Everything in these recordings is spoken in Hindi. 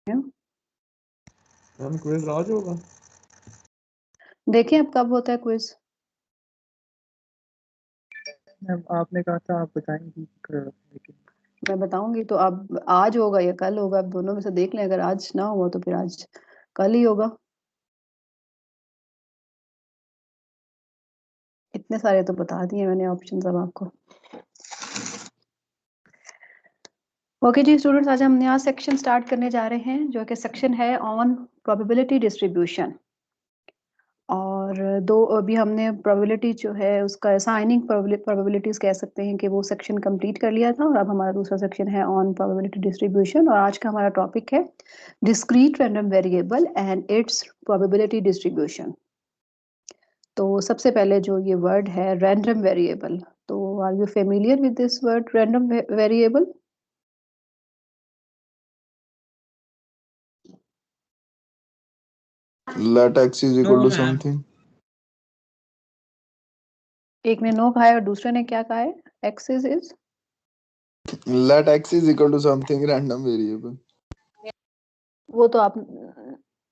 मैम क्विज आज होगा? देखिए अब कब होता है क्विज। मैम आपने कहा था आप बताएंगी लेकिन मैं बताऊंगी तो अब आज होगा या कल होगा, अब दोनों में से देख लें। अगर आज ना हुआ तो फिर आज कल ही होगा। इतने सारे तो बता दिए मैंने ऑप्शन अब आपको। ओके जी स्टूडेंट्स, आज हम नया सेक्शन स्टार्ट करने जा रहे हैं जो कि सेक्शन है ऑन प्रोबेबिलिटी डिस्ट्रीब्यूशन। और दो अभी हमने प्रोबेबिलिटी जो है उसका असाइनिंग प्रोबेबिलिटीज कह सकते हैं कि वो सेक्शन कंप्लीट कर लिया था, और अब हमारा दूसरा सेक्शन है ऑन प्रोबेबिलिटी डिस्ट्रीब्यूशन। और आज का हमारा टॉपिक है discrete random variable and its probability distribution. तो सबसे पहले जो ये वर्ड है रैंडम वेरिएबल, तो are you familiar with this word random variable? Let x is equal to something. एक ने नो कहा है और दूसरे ने क्या कहा है? X is Let x is equal to something random variable. वो तो आप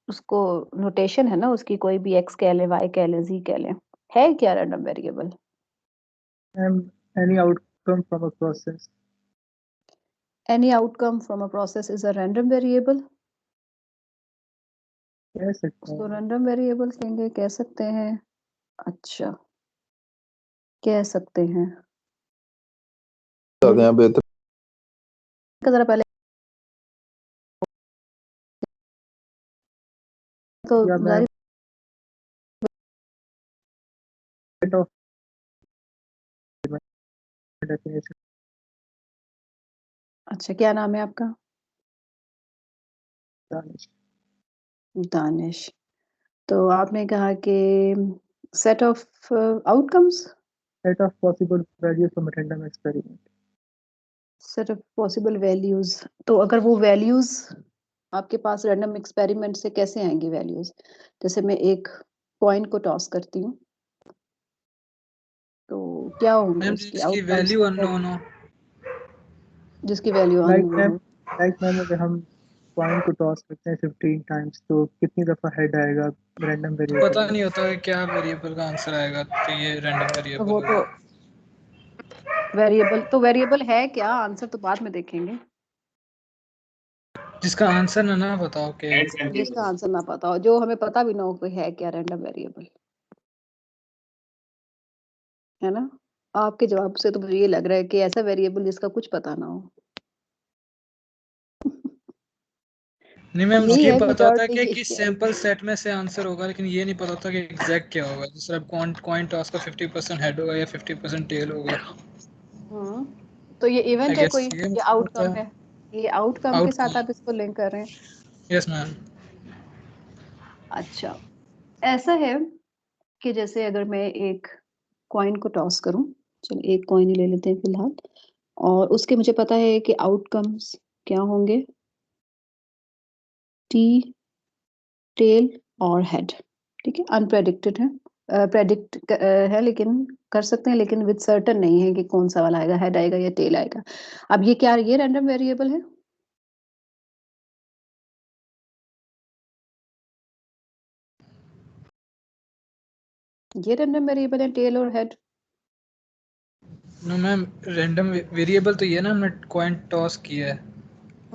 उसको नोटेशन है ना उसकी, कोई भी एक्स कह ले, वाई कह ले, जी कह ले। है क्या random variable? Ma'am any outcome from a process. Any outcome from a process is a random variable. कह सकते उसको हैं रैंडम वेरिएबल कहेंगे, कह सकते हैं। अच्छा, कह सकते हैं। ज़्यादा यहाँ बेहतर जरा पहले तो या मैम जारी। Set of definition. अच्छा, क्या नाम है आपका? दानिश। तो आपने कहा कि set of outcomes, set of possible values from random experiment. Set of possible values. तो अगर वो वैल्यूज आपके पास रैंडम एक्सपेरिमेंट से कैसे आएंगी वैल्यूज? जैसे मैं एक कॉइन को टॉस करती हूँ तो क्या होंगे मैम उसके जिसकी आउटकम्स? वैल्यू अननोन हो। जिसकी वैल्यू लाइक अननोन मैम हो। अगर हम कॉइन को टॉस करते हैं 15 टाइम्स तो कितनी दफा हेड आएगा रैंडम तो वेरिएबल पता में। नहीं होता है क्या वेरिएबल का आंसर आएगा, तो ये रैंडम तो वेरिएबल वो तो होगा। वेरिएबल है क्या? आंसर तो बाद में देखेंगे। जिसका आंसर ना बताओ के जिसका आंसर ना पता हो, जो हमें पता भी ना हो कि है क्या रैंडम वेरिएबल, है ना? आपके जवाब से तो मुझे ये लग रहा है कि ऐसा वेरिएबल जिसका कुछ पता ना हो। नहीं मैम, यही ये है पता था मेजॉरिटी कि की। किस सैंपल सेट में से आंसर होगा, लेकिन ये नहीं पता था कि एग्जैक्ट क्या होगा। जैसे अब कॉइन टॉस का 50% हेड होगा या 50% टेल होगा। तो ये आई इवेंट है गेस कोई, ये ये मुझे पता आउटकम है। है? ये आउटकम के साथ आउटकम, आप इसको लिंक कर रहे हैं? Yes ma'am. अच्छा, ऐसा है कि जैसे अगर मैं एक कॉइन को टॉस करूं, चलिए एक कॉइन ही ले लेते हैं फिलहाल, और उसके मुझे पता है कि आउटकम्स क्या होंगे, टी, टेल और हेड। ठीक है, अनप्रेडिक्टेड है, प्रेडिक्ट है लेकिन कर सकते हैं, लेकिन विद सर्टन नहीं है कि कौन सा वाला आएगा, हेड आएगा या टेल आएगा। अब ये क्या, ये रैंडम वेरिएबल है? ये रैंडम वेरिएबल है, टेल और head? No ma'am, random variable तो ये ना, हमने कॉइन टॉस किया है।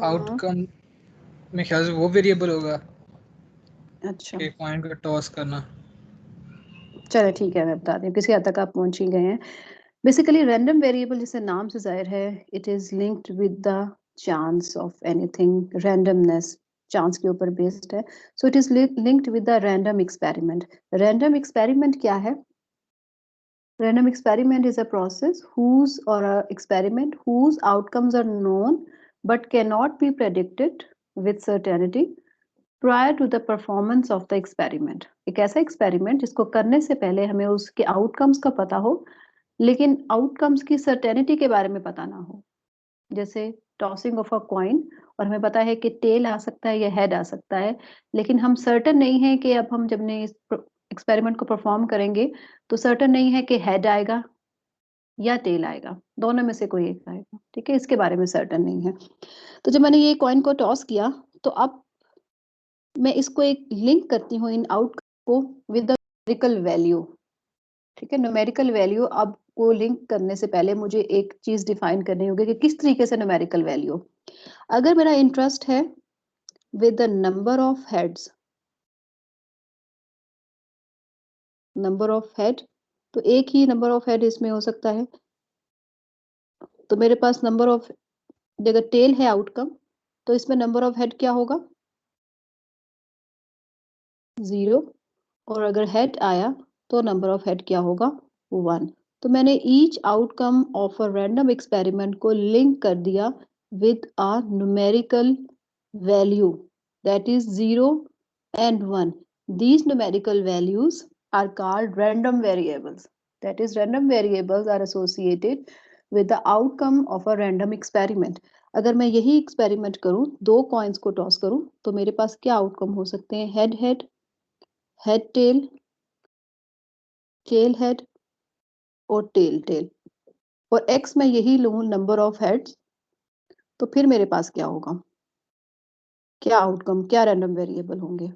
आउटकम मेरे ख्याल से वो वेरिएबल होगा अच्छा, कि कॉइन का टॉस करना। चलो ठीक है, मैं बता दी, किसी हद तक आप पहुंच ही गए हैं। बेसिकली रैंडम वेरिएबल जैसे नाम से जाहिर है, it is linked with the chance of anything, randomness, chance के ऊपर बेस्ड है। So it is linked with the random experiment. Random experiment क्या है? Random experiment is a process whose or a experiment whose outcomes are known but cannot be predicted with certainty prior to the performance of the experiment. एक ऐसा एक्सपेरिमेंट जिसको करने से पहले हमें उसके आउटकम्स का पता हो, लेकिन आउटकम्स की सर्टेनिटी के बारे में पता ना हो। जैसे टॉसिंग ऑफ अ कॉइन, और हमें पता है कि टेल आ सकता है या हेड आ सकता है, लेकिन हम सर्टेन नहीं है कि अब हम जब ने इस एक्सपेरिमेंट को परफॉर्म करेंगे तो सर्टेन नहीं है कि हेड आएगा या टेल आएगा, दोनों में से कोई एक आएगा। ठीक है, इसके बारे में सर्टेन नहीं है। तो जब मैंने ये कॉइन को टॉस किया तो अब मैं इसको एक लिंक करती हूँ इन आउटकम को विद द न्यूमेरिकल वैल्यू। ठीक है, न्यूमेरिकल वैल्यू आपको लिंक करने से पहले मुझे एक चीज डिफाइन करनी होगी कि किस तरीके से न्यूमेरिकल वैल्यू। अगर मेरा इंटरेस्ट है with the number of heads, number of head, तो एक ही नंबर ऑफ हेड इसमें हो सकता है। तो मेरे पास नंबर ऑफ, अगर टेल है आउटकम, तो इसमें नंबर ऑफ हेड क्या होगा? 0। और अगर हेड आया तो नंबर ऑफ हेड क्या होगा? 1। तो मैंने each outcome of a random experiment को लिंक कर दिया with a numerical value that is 0 and 1. These numerical values are called random variables. That is, random variables are associated with the outcome of a random experiment. अगर मैं यही एक्सपेरिमेंट करूं, 2 कॉइन्स को टॉस करूं, तो मेरे पास क्या आउटकम हो सकते हैं? Head head, head tail, tail head और टेल टेल। और x मैं यही लूं नंबर ऑफ हेड्स, तो फिर मेरे पास क्या होगा? क्या आउटकम, क्या रैंडम वेरिएबल होंगे?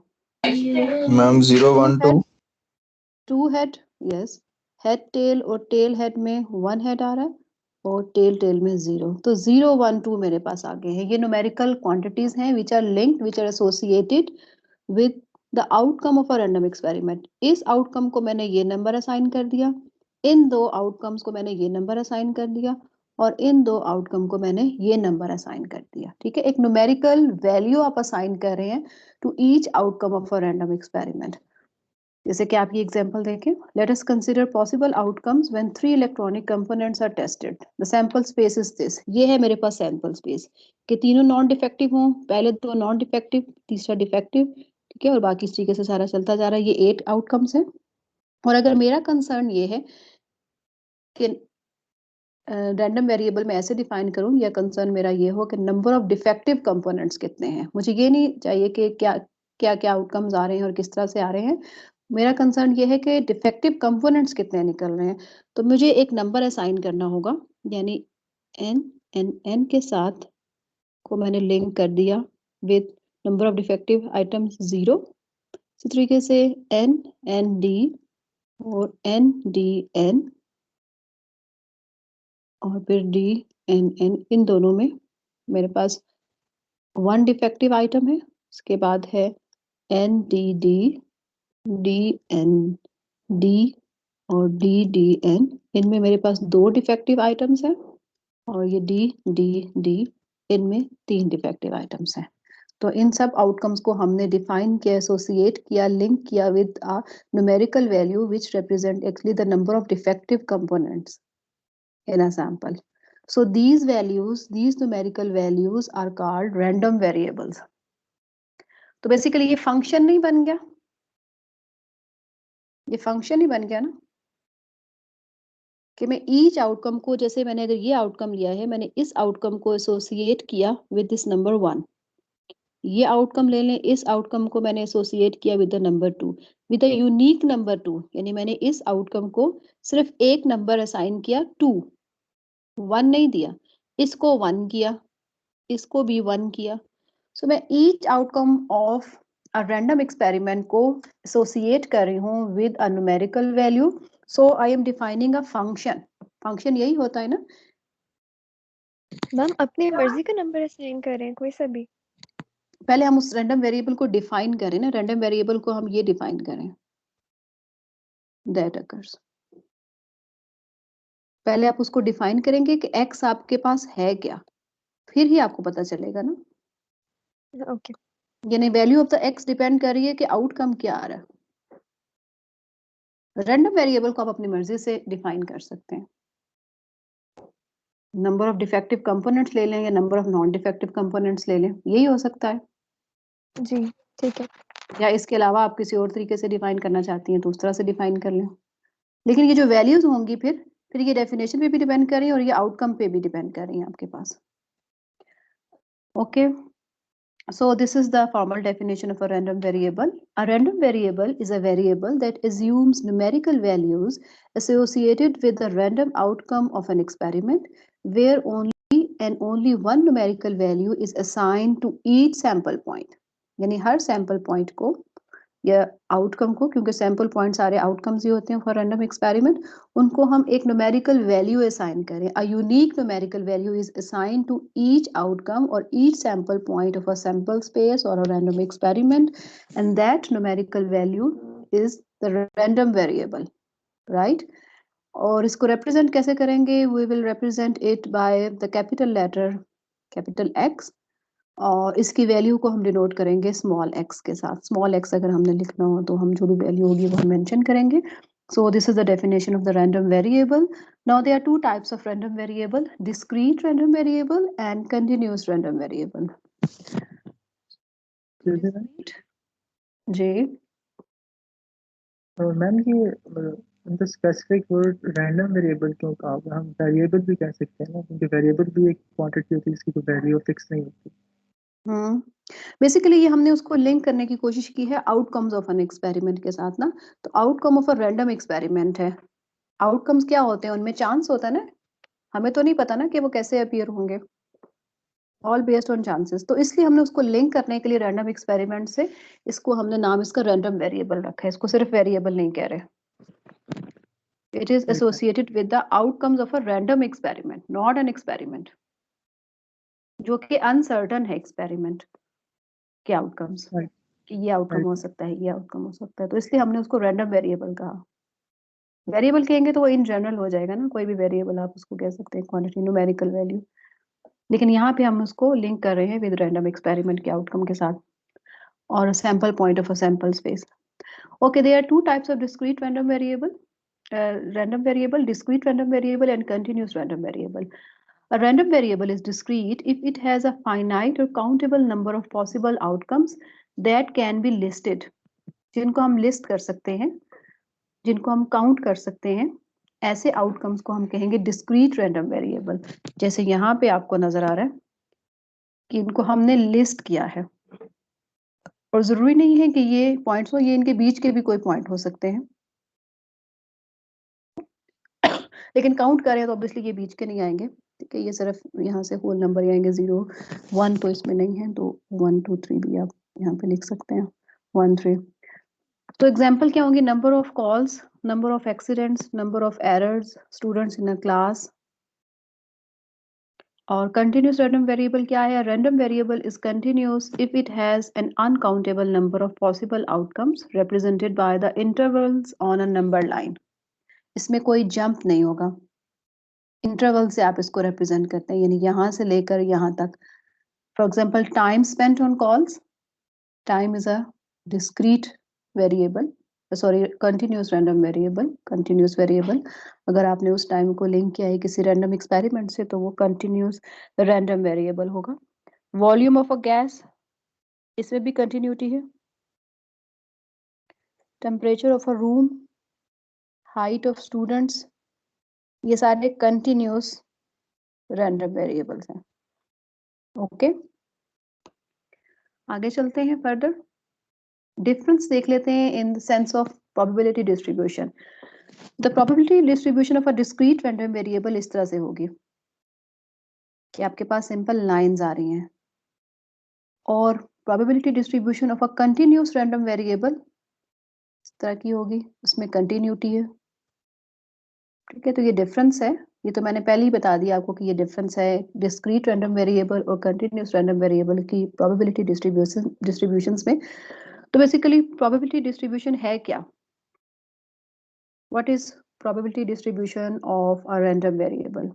Ma'am 0 1 2 2 head, yes. Head tail और टेल हेड में 1 हेड आ रहा है और टेल टेल में 0। तो 0 1 2 मेरे पास आ गए हैं। ये न्यूमेरिकल क्वांटिटीज हैं which are linked, which are associated with the outcome of a random experiment. इस आउटकम को मैंने ये नंबर असाइन कर दिया, इन 2 आउटकम्स को मैंने ये नंबर असाइन कर दिया और इन 2 आउटकम को मैंने ये नंबर असाइन कर दिया। ठीक है, एक न्यूमेरिकल वैल्यू आप असाइन कर रहे हैं to each outcome of a random experiment. जैसे कि आप ये एग्जांपल देखें, let us consider possible outcomes when 3 electronic components are tested. The sample space is this. ये है मेरे पास सैंपल स्पेस कि तीनों नॉन डिफेक्टिव हों, पहले 2 नॉन डिफेक्टिव, तीसरा डिफेक्टिव। ठीक है, और बाकी इस तरीके से सारा चलता जा रहा है। ये 8 आउटकम्स हैं। और अगर मेरा कंसर्न ये है कि रैंडम वेरिएबल में ऐसे डिफाइन करूं, या कंसर्न मेरा ये हो कि नंबर ऑफ डिफेक्टिव कंपोनेंट्स कितने हैं, मुझे ये नहीं चाहिए कि क्या क्या क्या आउटकम्स आ रहे हैं और किस तरह से आ रहे हैं। मेरा कंसर्न ये है कि डिफेक्टिव कंपोनेंट्स कितने निकल रहे हैं। तो मुझे एक नंबर असाइन करना होगा, यानी एन के साथ को मैंने लिंक कर दिया with number of defective items 0। इसी तरीके से एन डी और एन डी एन और फिर डी एन, इन दोनों में मेरे पास 1 डिफेक्टिव आइटम है। उसके बाद है N D D, D N D और डी एन। इनमें मेरे पास 2 डिफेक्टिव आइटम्स हैं और ये डी इनमें 3 डिफेक्टिव आइटम्स हैं। तो इन सब आउटकम्स को हमने डिफाइन किया, एसोसिएट किया, लिंक किया with a numerical value which represent actually the number of defective components in a sample. So these values, these numerical values are called random variables. तो बेसिकली ये फंक्शन नहीं बन गया, ये फंक्शन ही बन गया ना, कि मैं ईच आउटकम को, जैसे मैंने अगर ये आउटकम लिया है, मैंने इस आउटकम को एसोसिएट किया विद दिस नंबर 1। ये आउटकम ले लें, इस आउटकम को मैंने एसोसिएट किया with the number 2, with a unique number 2, यानी मैंने इस आउटकम को सिर्फ एक नंबर असाइन किया 2, 1 नहीं दिया। इसको 1 किया, इसको भी 1 किया। सो मैं each outcome of a random experiment को एसोसिएट कर रही हूँ with a numerical value. So I am defining a function. Function यही होता है ना। मैम अपनी मर्जी का नंबर असाइन करें कोई सा भी? पहले हम उस रैंडम वेरिएबल को डिफाइन करें ना, रैंडम वेरिएबल को हम ये डिफाइन करें, दैट अकर्स। पहले आप उसको डिफाइन करेंगे कि x आपके पास है क्या, फिर ही आपको पता चलेगा ना। ओके। यानी value of the x depend कर रही है कि आउटकम क्या आ रहा है। रैंडम वेरिएबल को आप अपनी मर्जी से डिफाइन कर सकते हैं। नंबर ऑफ डिफेक्टिव कंपोनेंट्स ले लें या number of non defective components ले लें, यही हो सकता है। जी ठीक है। या इसके अलावा आप किसी और तरीके से डिफाइन करना चाहती हैं तो उस तरह से डिफाइन कर लें। लेकिन ये जो वैल्यूज होंगी फिर ये डेफिनेशन पे भी डिपेंड कर रही है और ये आउटकम पे भी डिपेंड कर रही है आपके पास। Okay, so this is the formal definition of a random variable. A random variable is a variable that assumes numerical values associated with the random outcome of an experiment, where only and only one numerical value is assigned to each sample point. यानी हर सैंपल पॉइंट को या आउटकम को, क्योंकि सैंपल पॉइंट सारे आउटकम्स ही होते हैं फॉर रैंडम एक्सपेरिमेंट, उनको हम एक न्यूमेरिकल वैल्यू असाइन करें. A unique numerical value is assigned to each outcome और each sample point of a sample space और a random experiment, and that numerical value is the random variable, right. और इसको रिप्रेजेंट कैसे करेंगे? We will represent it by the capital letter capital X, और इसकी वैल्यू को हम डिनोट करेंगे स्मॉल x के साथ. स्मॉल x अगर हमने लिखना हो तो हम जो भी वैल्यू होगी वो हम मेंशन करेंगे. So this is the definition of the random variable. Now there are two types of random variable: discrete random variable and continuous random variable. Discrete, जी. और मैम ये उनका स्पेसिफिक वर्ड रैंडम वेरिएबल क्यों कहा होगा? हम वेरिएबल भी कह सकते हैं ना, क्योंकि वेरिएबल भी एक क्वांटिटी होती है, इसकी कोई वैल्यू फिक्स नहीं होती. बेसिकली ये हमने उसको लिंक करने की कोशिश की है आउटकम्स ऑफ एन एक्सपेरिमेंट के साथ ना. तो outcome of a random experiment है. आउटकम्स क्या होते हैं? उनमें चांस होता है ना, हमें तो नहीं पता ना कि वो कैसे अपीयर होंगे. All based on chances. तो इसलिए हमने उसको लिंक करने के लिए रैंडम एक्सपेरिमेंट से इसको हमने नाम इसका रैंडम वेरिएबल रखा है. इसको सिर्फ वेरिएबल नहीं कह रहे. It is associated with the outcomes of a random experiment, not an experiment, जो कि अनसर्टन है एक्सपेरिमेंट के आउटकम्स, Right. कि ये आउटकम Right. हो सकता है, ये आउटकम हो सकता है. तो इसलिए हमने उसको रैंडम वेरिएबल कहा. वेरिएबल कहेंगे तो वो इन जनरल हो जाएगा ना, कोई भी वेरिएबल आप उसको कह सकते हैं, क्वांटिटी, न्यूमेरिकल वैल्यू. लेकिन यहाँ पे हम उसको लिंक कर रहे हैं विद रैंडम एक्सपेरिमेंट के आउटकम के साथ और sample point of a sample space. Okay, there are two types of discrete random variable, discrete random variable and continuous random variable. A random variable is discrete if it has a finite or countable number of possible outcomes that can be listed. जिनको हम लिस्ट कर सकते हैं, जिनको हम काउंट कर सकते हैं, ऐसे आउटकम्स को हम कहेंगे डिस्क्रीट रैंडम वेरिएबल. जैसे यहाँ पे आपको नजर आ रहा है कि इनको हमने लिस्ट किया है, और जरूरी नहीं है कि ये पॉइंट्स हो, ये इनके बीच के भी कोई पॉइंट हो सकते हैं, लेकिन काउंट करें तो ऑब्वियसली ये बीच के नहीं आएंगे. ठीक है, ये सिर्फ यहाँ से होल नंबर आएंगे. 0 1 तो इसमें नहीं है, तो 1 2 3 भी आप यहाँ पे लिख सकते हैं. 1 3. तो एग्जांपल क्या होंगे? Number of calls, number of accidents, number of errors, students in a class. और कंटिन्यूस रैंडम वेरिएबल क्या है? Random variable is continuous if it has an uncountable number of possible outcomes represented by the intervals on a number line. इसमें कोई जंप नहीं होगा. इंटरवल से आप इसको रिप्रेजेंट करते हैं, यानी यहाँ से लेकर यहाँ तक. For example time spent on calls, time is a discrete variable, sorry continuous random variable. Continuous variable, अगर आपने उस टाइम को लिंक किया है किसी रैंडम एक्सपेरिमेंट से तो वो कंटिन्यूस रैंडम वेरिएबल होगा. वॉल्यूम ऑफ अ गैस, इसमें भी कंटिन्यूटी है. Temperature of a room, height of students, ये सारे कंटिन्यूस रैंडम वेरिएबल्स हैं. ओके, आगे चलते हैं फर्दर. डिफरेंस देख लेते हैं in the sense of probability distribution. The probability distribution of a discrete random variable इस तरह से होगी कि आपके पास सिंपल लाइंस आ रही हैं, और probability distribution of a continuous random variable इस तरह की होगी, उसमें कंटिन्यूटी है. ठीक है, तो ये डिफरेंस है. ये तो मैंने पहले ही बता दिया आपको कि ये डिफरेंस है डिस्क्रीट रैंडम वेरिएबल और कंटिन्यूस रैंडम वेरिएबल की प्रोबेबिलिटी डिस्ट्रीब्यूशंस में. तो बेसिकली प्रोबेबिलिटी डिस्ट्रीब्यूशन है क्या? What is probability distribution of a random variable?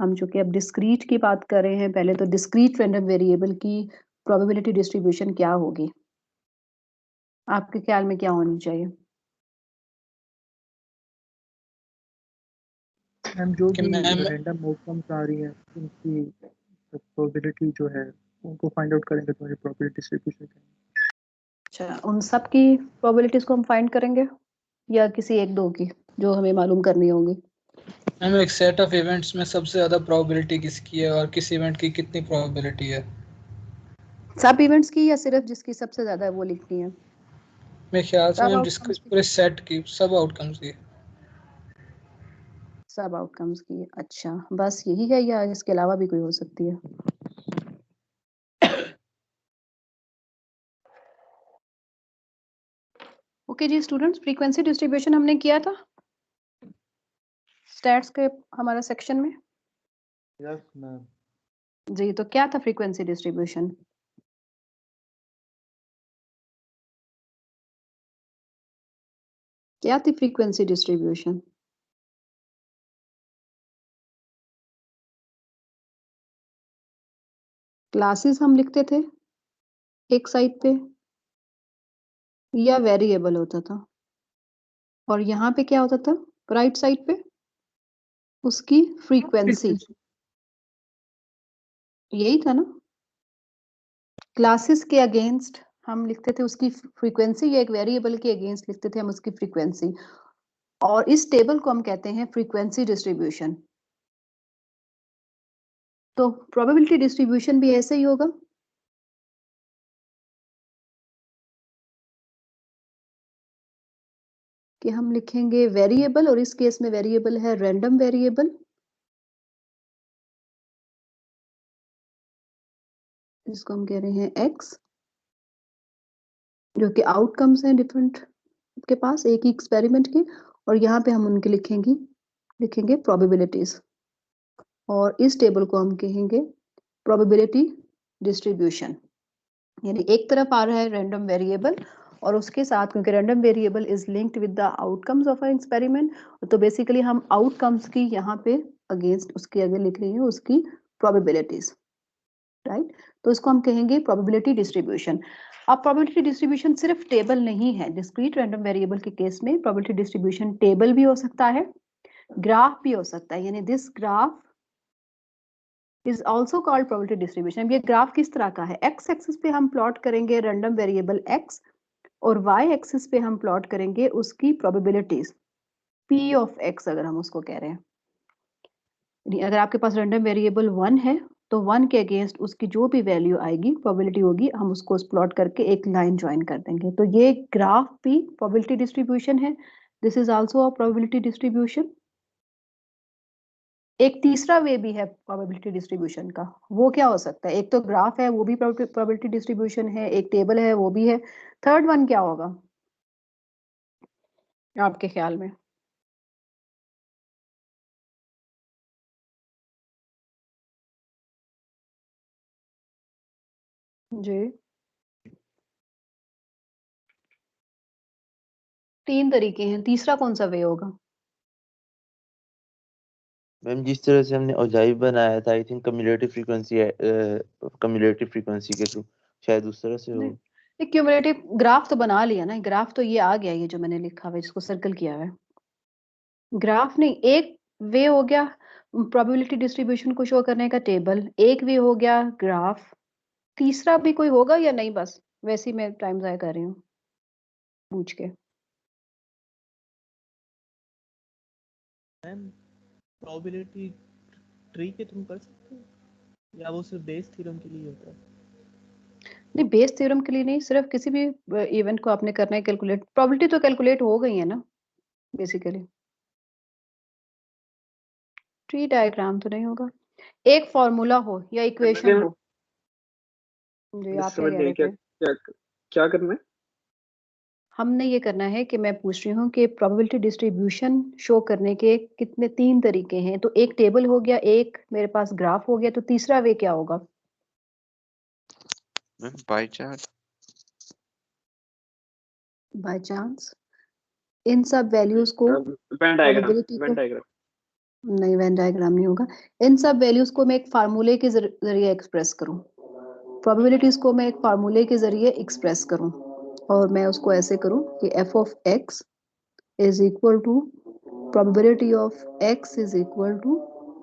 हम चूंकि अब डिस्क्रीट की बात कर रहे हैं, पहले तो डिस्क्रीट रैंडम वेरिएबल की प्रोबेबिलिटी डिस्ट्रीब्यूशन क्या होगी? आपके ख्याल में क्या होनी चाहिए? मैम जो कि भी मैम रैंडम आउटकम्स आ रही हैं उनकी प्रोबेबिलिटी जो है उनको फाइंड आउट करेंगे तो मुझे प्रोबेबिलिटी डिस्ट्रीब्यूशन कहेंगे. अच्छा, उन सब की प्रोबेबिलिटीज को हम फाइंड करेंगे या किसी एक दो की जो हमें मालूम करनी होगी? मैम एक सेट ऑफ इवेंट्स में सबसे ज्यादा प्रोबेबिलिटी किसकी है और किस इवेंट की कितनी प्रोबेबिलिटी है? सब इवेंट्स की या सिर्फ जिसकी सबसे ज्यादा है वो लिखनी है? मेरे ख्याल से सब मैम जिसके आउटकम्स की. पूरे सेट की सब आउटकम्स की. सब आउटकम्स की. अच्छा, बस यही है या इसके अलावा भी कोई हो सकती है? ओके जी स्टूडेंट्स, फ्रीक्वेंसी डिस्ट्रीब्यूशन हमने किया था स्टैट्स के हमारा सेक्शन में। Yes ma'am. जी, तो क्या था फ्रीक्वेंसी डिस्ट्रीब्यूशन? क्या थी फ्रीक्वेंसी डिस्ट्रीब्यूशन? क्लासेस हम लिखते थे एक साइड पे या वेरिएबल होता था, और यहाँ पे क्या होता था राइट साइड पे? उसकी फ्रीक्वेंसी। यही था ना? क्लासेस के अगेंस्ट हम लिखते थे उसकी फ्रीक्वेंसी, या एक वेरिएबल के अगेंस्ट लिखते थे हम उसकी फ्रीक्वेंसी, और इस टेबल को हम कहते हैं फ्रीक्वेंसी डिस्ट्रीब्यूशन। तो प्रोबेबिलिटी डिस्ट्रीब्यूशन भी ऐसे ही होगा। कि हम लिखेंगे वेरिएबल, और इस केस में वेरिएबल है रैंडम वेरिएबल, जिसको हम कह रहे हैं एक्स, जो कि आउटकम्स हैं डिफरेंट के पास एक ही एक्सपेरिमेंट के, और यहाँ पे हम उनके लिखेंगे प्रोबेबिलिटीज, और इस टेबल को हम कहेंगे प्रोबेबिलिटी डिस्ट्रीब्यूशन। यानी एक तरफ आ रहा है रैंडम वेरिएबल, और उसके साथ क्योंकि random variable is linked with the outcomes of a experiment, तो बेसिकली हम आउटकम्स की यहाँ पे अगेंस्ट उसके आगे लिख रहे हैं उसकी प्रोबेबिलिटीज, राइट? तो इसको हम कहेंगे प्रोबेबिलिटी डिस्ट्रीब्यूशन। अब प्रोबेबिलिटी डिस्ट्रीब्यूशन सिर्फ टेबल नहीं है, डिस्क्रीट रैंडम वेरिएबल के केस में प्रोबेबिलिटी डिस्ट्रीब्यूशन टेबल भी हो सकता है, ग्राफ भी हो सकता है। यानी this graph is also called probability distribution. अब ये ग्राफ किस तरह का है? एक्स एक्सिस पे हम प्लॉट करेंगे रैंडम वेरिएबल एक्स, और वाई एक्सिस पे हम प्लॉट करेंगे उसकी प्रोबेबिलिटीज पी ऑफ एक्स, अगर हम उसको कह रहे हैं। अगर आपके पास रैंडम वेरिएबल 1 है तो 1 के अगेंस्ट उसकी जो भी वैल्यू आएगी, प्रोबेबिलिटी होगी, हम उसको प्लॉट करके एक लाइन ज्वाइन कर देंगे। तो ये ग्राफ भी प्रोबेबिलिटी डिस्ट्रीब्यूशन है। This is also a probability distribution. एक तीसरा वे भी है प्रोबेबिलिटी डिस्ट्रीब्यूशन का, वो क्या हो सकता है? एक तो ग्राफ है, वो भी प्रोबेबिलिटी डिस्ट्रीब्यूशन है, एक टेबल है, वो भी है। थर्ड वन क्या होगा आपके ख्याल में? जी, 3 तरीके हैं, तीसरा कौन सा वे होगा? मैम जिस तरह से हमने औजाइब बनाया था, आई थिंक कम्युलेटिव फ्रीक्वेंसी के थ्रू, शायद उस तरह से हो। नहीं, क्यूमुलेटिव ग्राफ तो बना लिया ना, ग्राफ तो ये आ गया, ये जो मैंने लिखा हुआ है जिसको सर्कल किया हुआ है। ग्राफ नहीं, एक वे हो गया प्रोबेबिलिटी डिस्ट्रीब्यूशन को शो करने का टेबल, एक वे हो गया ग्राफ, तीसरा भी कोई होगा या नहीं? बस वैसे ही मैं टाइम जाया कर रही हूँ पूछ के। मैम प्रोबेबिलिटी ट्री के थ्रू कर सकते हैं, या वो सिर्फ बेस थ्योरम के लिए होता है? नहीं, बेस थ्योरम के लिए नहीं, सिर्फ किसी भी इवेंट को आपने करना है कैलकुलेट, प्रोबेबिलिटी तो कैलकुलेट हो गई है ना बेसिकली। ट्री डायग्राम तो नहीं होगा, एक फॉर्मूला हो या इक्वेशन हो। जी, आप क्या कह रहे थे? क्या करना है? हमने ये करना है कि मैं पूछ रही हूँ कि प्रोबेबिलिटी डिस्ट्रीब्यूशन शो करने के कितने 3 तरीके हैं। तो एक टेबल हो गया, एक मेरे पास ग्राफ हो गया, तो तीसरा वे क्या होगा? By chance. By chance in सब वैल्यूज को, वेन डायग्राम, प्रोबेबिलिटी को, वेन डायग्राम। नहीं वेन डायग्राम नहीं होगा। इन सब वैल्यूज को मैं एक फार्मूले के जरिए एक्सप्रेस करूं, प्रोबेबिलिटीज को मैं एक फार्मूले के जरिए एक्सप्रेस करूं, और मैं उसको ऐसे करूं कि f of x is equal to probability of x is equal to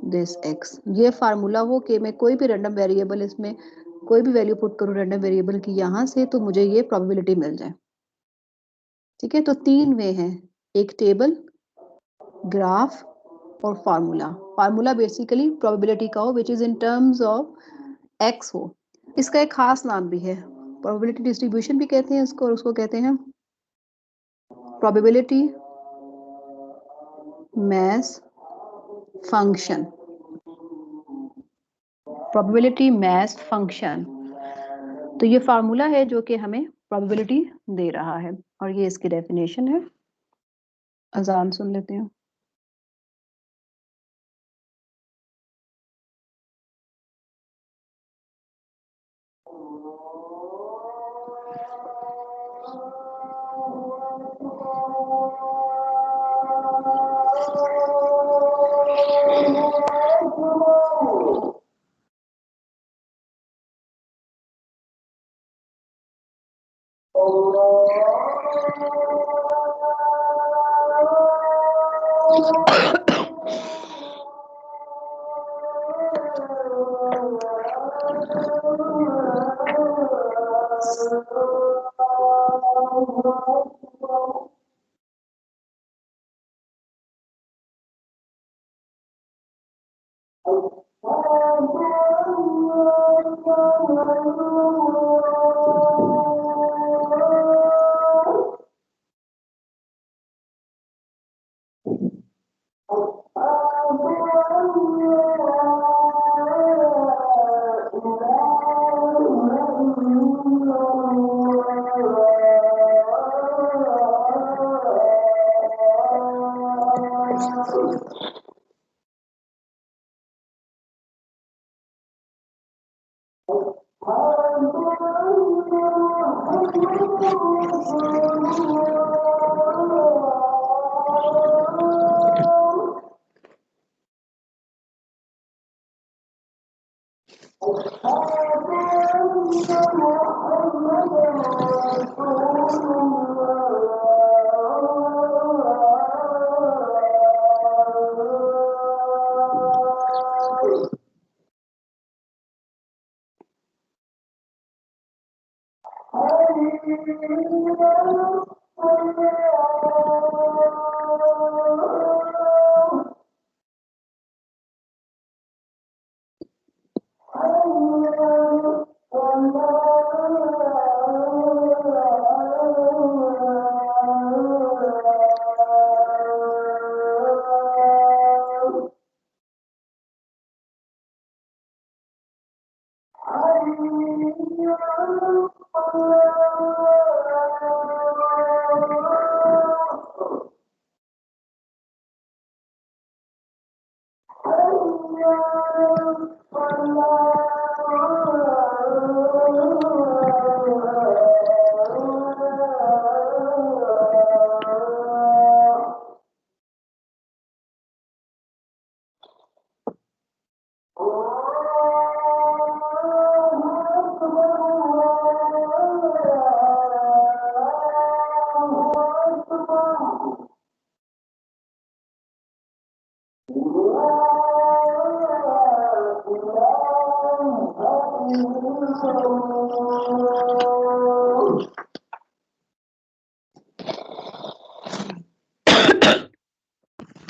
this x। ये फार्मूला हो कि मैं कोई भी रैंडम वेरिएबल, इसमें कोई भी वैल्यू पुट करूं रैंडम वेरिएबल की यहाँ से, तो मुझे ये प्रोबेबिलिटी मिल जाए। ठीक है, तो 3 वे हैं, एक टेबल, ग्राफ और फार्मूला। फार्मूला बेसिकली प्रोबेबिलिटी का हो which is in terms of x हो। इसका एक खास नाम भी है, प्रोबेबिलिटी डिस्ट्रीब्यूशन भी कहते हैं इसको, और उसको कहते हैं probability mass function. Probability mass function, तो ये फार्मूला है जो कि हमें प्रोबेबिलिटी दे रहा है, और ये इसकी डेफिनेशन है। अजान सुन लेते हैं।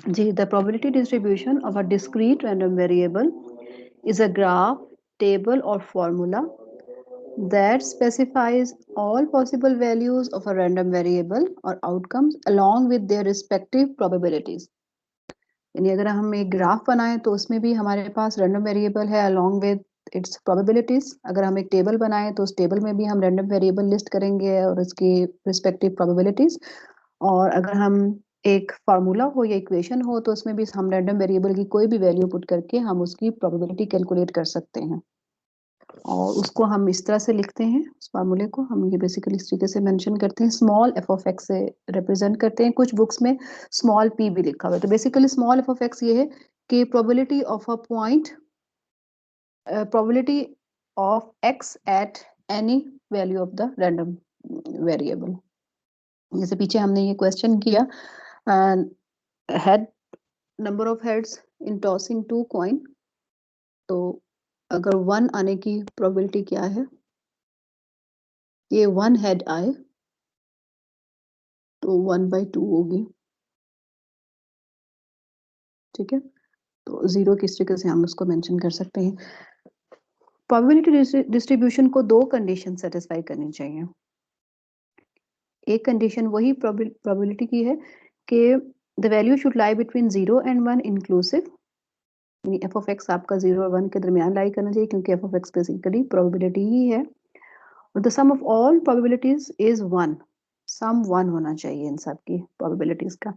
जी, the probability distribution of a discrete random variable is a graph, table or formula that specifies all possible values of a random variable or outcomes along with their respective probabilities. यानी अगर हम एक ग्राफ बनाएं तो उसमें भी हमारे पास रैंडम वेरिएबल है along with its probabilities. अगर हम एक टेबल बनाएं तो उस टेबल में भी हम रैंडम वेरिएबल लिस्ट करेंगे और उसकी रिस्पेक्टिव probabilities. और अगर हम एक फार्मूला हो या इक्वेशन हो तो उसमें भी हम रैंडम वेरिएबल की कोई भी वैल्यू पुट करके हम उसकी प्रोबेबिलिटी कैलकुलेट कर सकते हैं, और उसको हम इस तरह से लिखते हैं। उस फार्मूले को हम ये बेसिकली इस तरीके से मेंशन करते हैं, स्मॉल एफ ऑफ एक्स से रिप्रेजेंट करते हैं। कुछ बुक्स में स्मॉल पी भी लिखा हुआ है। तो basically small f of x ये है कि probability of a point, probability of x at any value of the random variable. जैसे पीछे हमने ये क्वेश्चन किया, head number of heads in tossing 2 coin, तो अगर 1 आने की प्रोबेबिलिटी क्या है, ये 1 हेड आए तो 1/2 होगी, ठीक है। तो 0 किस तरीके से हम उसको मेंशन कर सकते हैं। प्रोबेबिलिटी डिस्ट्रीब्यूशन को 2 कंडीशन सेटिस्फाई करनी चाहिए। एक कंडीशन वही प्रोबेबिलिटी की है कि the value should lie between 0 and 1 inclusive, यानी एफ ऑफ एक्स आपका 0 और 1 के दरमियान लाई करना चाहिए, क्योंकि F of X basically probability ही है। The sum of all probabilities is 1, sum 1 होना चाहिए इन सब की प्रोबेबिलिटीज का।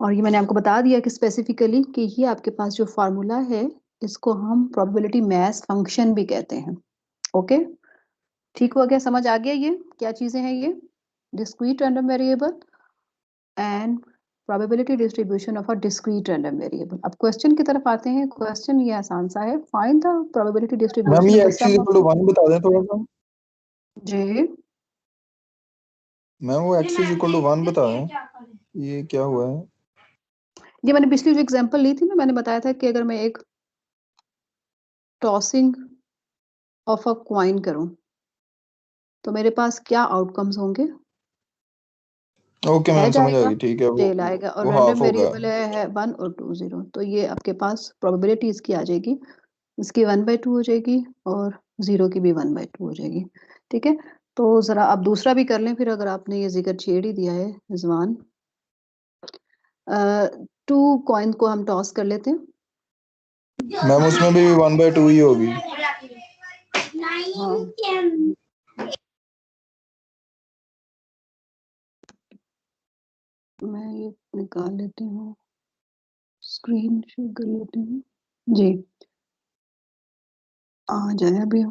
और ये मैंने आपको बता दिया कि स्पेसिफिकली कि ये आपके पास जो फार्मूला है इसको हम प्रोबेबिलिटी मैस फंक्शन भी कहते हैं। ओके, ठीक हो गया, समझ आ गया ये क्या चीजें हैं ये? Discrete random variable and probability distribution of a discrete random variable. अब क्वेश्चन की तरफ आते हैं। क्वेश्चन ये आसान सा है, find the probability ma'am distribution ये of the x sum is of. Equal to 1 बता दें थोड़ा सा। जी मैम वो x इज इक्वल टू 1 बता दें, ये क्या हुआ है? ये मैंने पिछली जो एग्जांपल ली थी ना, मैंने बताया था कि अगर मैं एक टॉसिंग ऑफ अ क्वाइन करूं तो मेरे पास क्या आउटकम्स होंगे? ओके मैम हेड समझ आ आएगा, गई, ठीक है। टेल आएगा, और वो रैंडम हाफ होगा। वेरिएबल है 1 और 2 0। तो ये आपके पास प्रोबेबिलिटी इसकी आ जाएगी, इसकी 1/2 हो जाएगी और 0 की भी 1/2 हो जाएगी। ठीक है, तो जरा आप दूसरा भी कर लें फिर, अगर आपने ये जिक्र छेड़ ही दिया है रिजवान। 2 कॉइन को हम टॉस कर लेते हैं। मैम उसमें भी 1/2 ही होगी। हाँ, मैं ये निकाल लेती हूँ, स्क्रीन शेयर कर लेती हूँ जी। आ जाए अभी।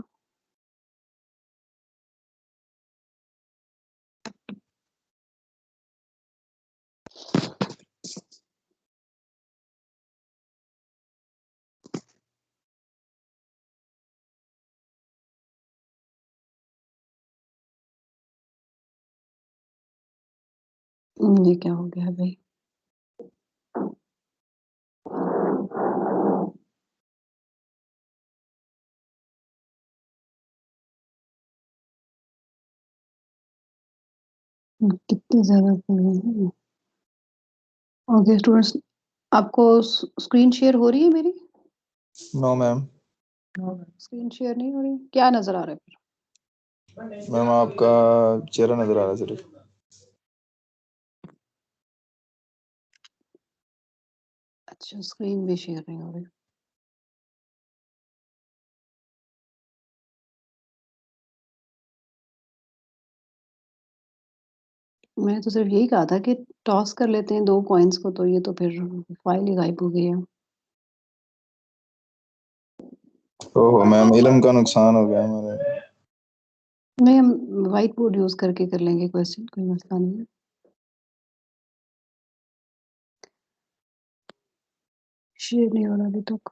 ये क्या हो गया भाई? कितने ज्यादा पड़ गए हैं। ओके स्टूडेंट्स, आपको स्क्रीन शेयर हो रही है मेरी? No ma'am. स्क्रीन शेयर नहीं हो रही, क्या नजर आ रहा है फिर? मैम आपका चेहरा नजर आ रहा है सिर्फ। अच्छा, स्क्रीन भी शेयर नहीं हो रही। मैंने तो सिर्फ यही कहा था कि टॉस कर लेते हैं 2 कॉइन्स को, तो ये तो फिर फाइल ही गायब हो गई है। ओहो मैम, इल्म का नुकसान हो गया हमारे। नहीं, हम व्हाइट बोर्ड यूज करके कर लेंगे क्वेश्चन, कोई मसला नहीं है। शेयर नहीं हो रहा अभी तक।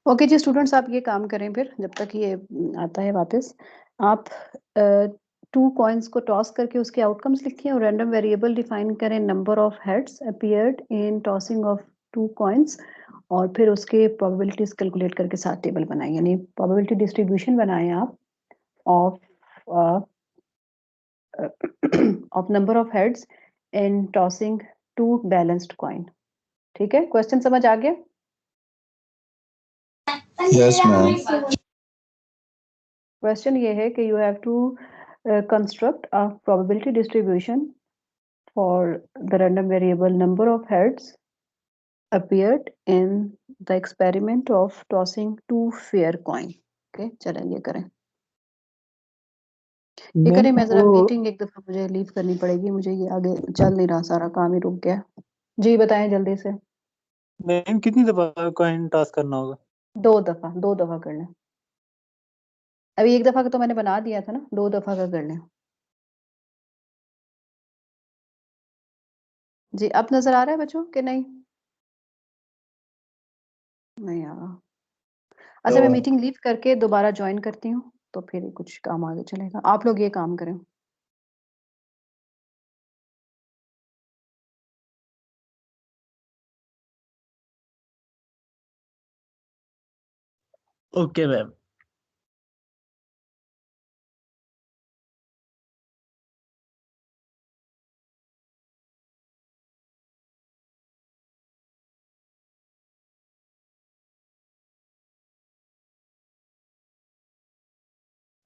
ओके जी स्टूडेंट्स, आप ये काम करें फिर, जब तक ये आता है वापस। आप 2 कॉइन्स को टॉस करके उसके आउटकम्स लिखिए और रैंडम वेरिएबल डिफाइन करें, number of heads appeared in tossing of 2 coins, और फिर उसके प्रोबेबिलिटीज कैलकुलेट करके साथ टेबल बनाएं, यानी प्रोबेबिलिटी डिस्ट्रीब्यूशन बनाएं आप of of number of heads in tossing 2 balanced coin. ठीक है, क्वेश्चन समझ आ गया? Yes ma'am. क्वेश्चन ये है कि you have to construct a probability distribution for the random variable number of heads appeared in the experiment of tossing 2 fair coin। okay, चलें ये करें, ये करें। मैं जरा मीटिंग एक दफा मुझे लीव करनी पड़ेगी, मुझे ये आगे चल नहीं रहा, सारा काम ही रुक गया। जी बताएं जल्दी से। मैम कितनी दफा कॉइन टॉस करना होगा? 2 दफा कर लें। अभी 1 दफा का तो मैंने बना दिया था ना, 2 दफा का कर लें। जी अब नजर आ रहा है बच्चों कि नहीं? नहीं आ रहा। अच्छा, मैं मीटिंग लीव करके दोबारा ज्वाइन करती हूँ, तो फिर कुछ काम आगे चलेगा। आप लोग ये काम करें। Okay ma'am.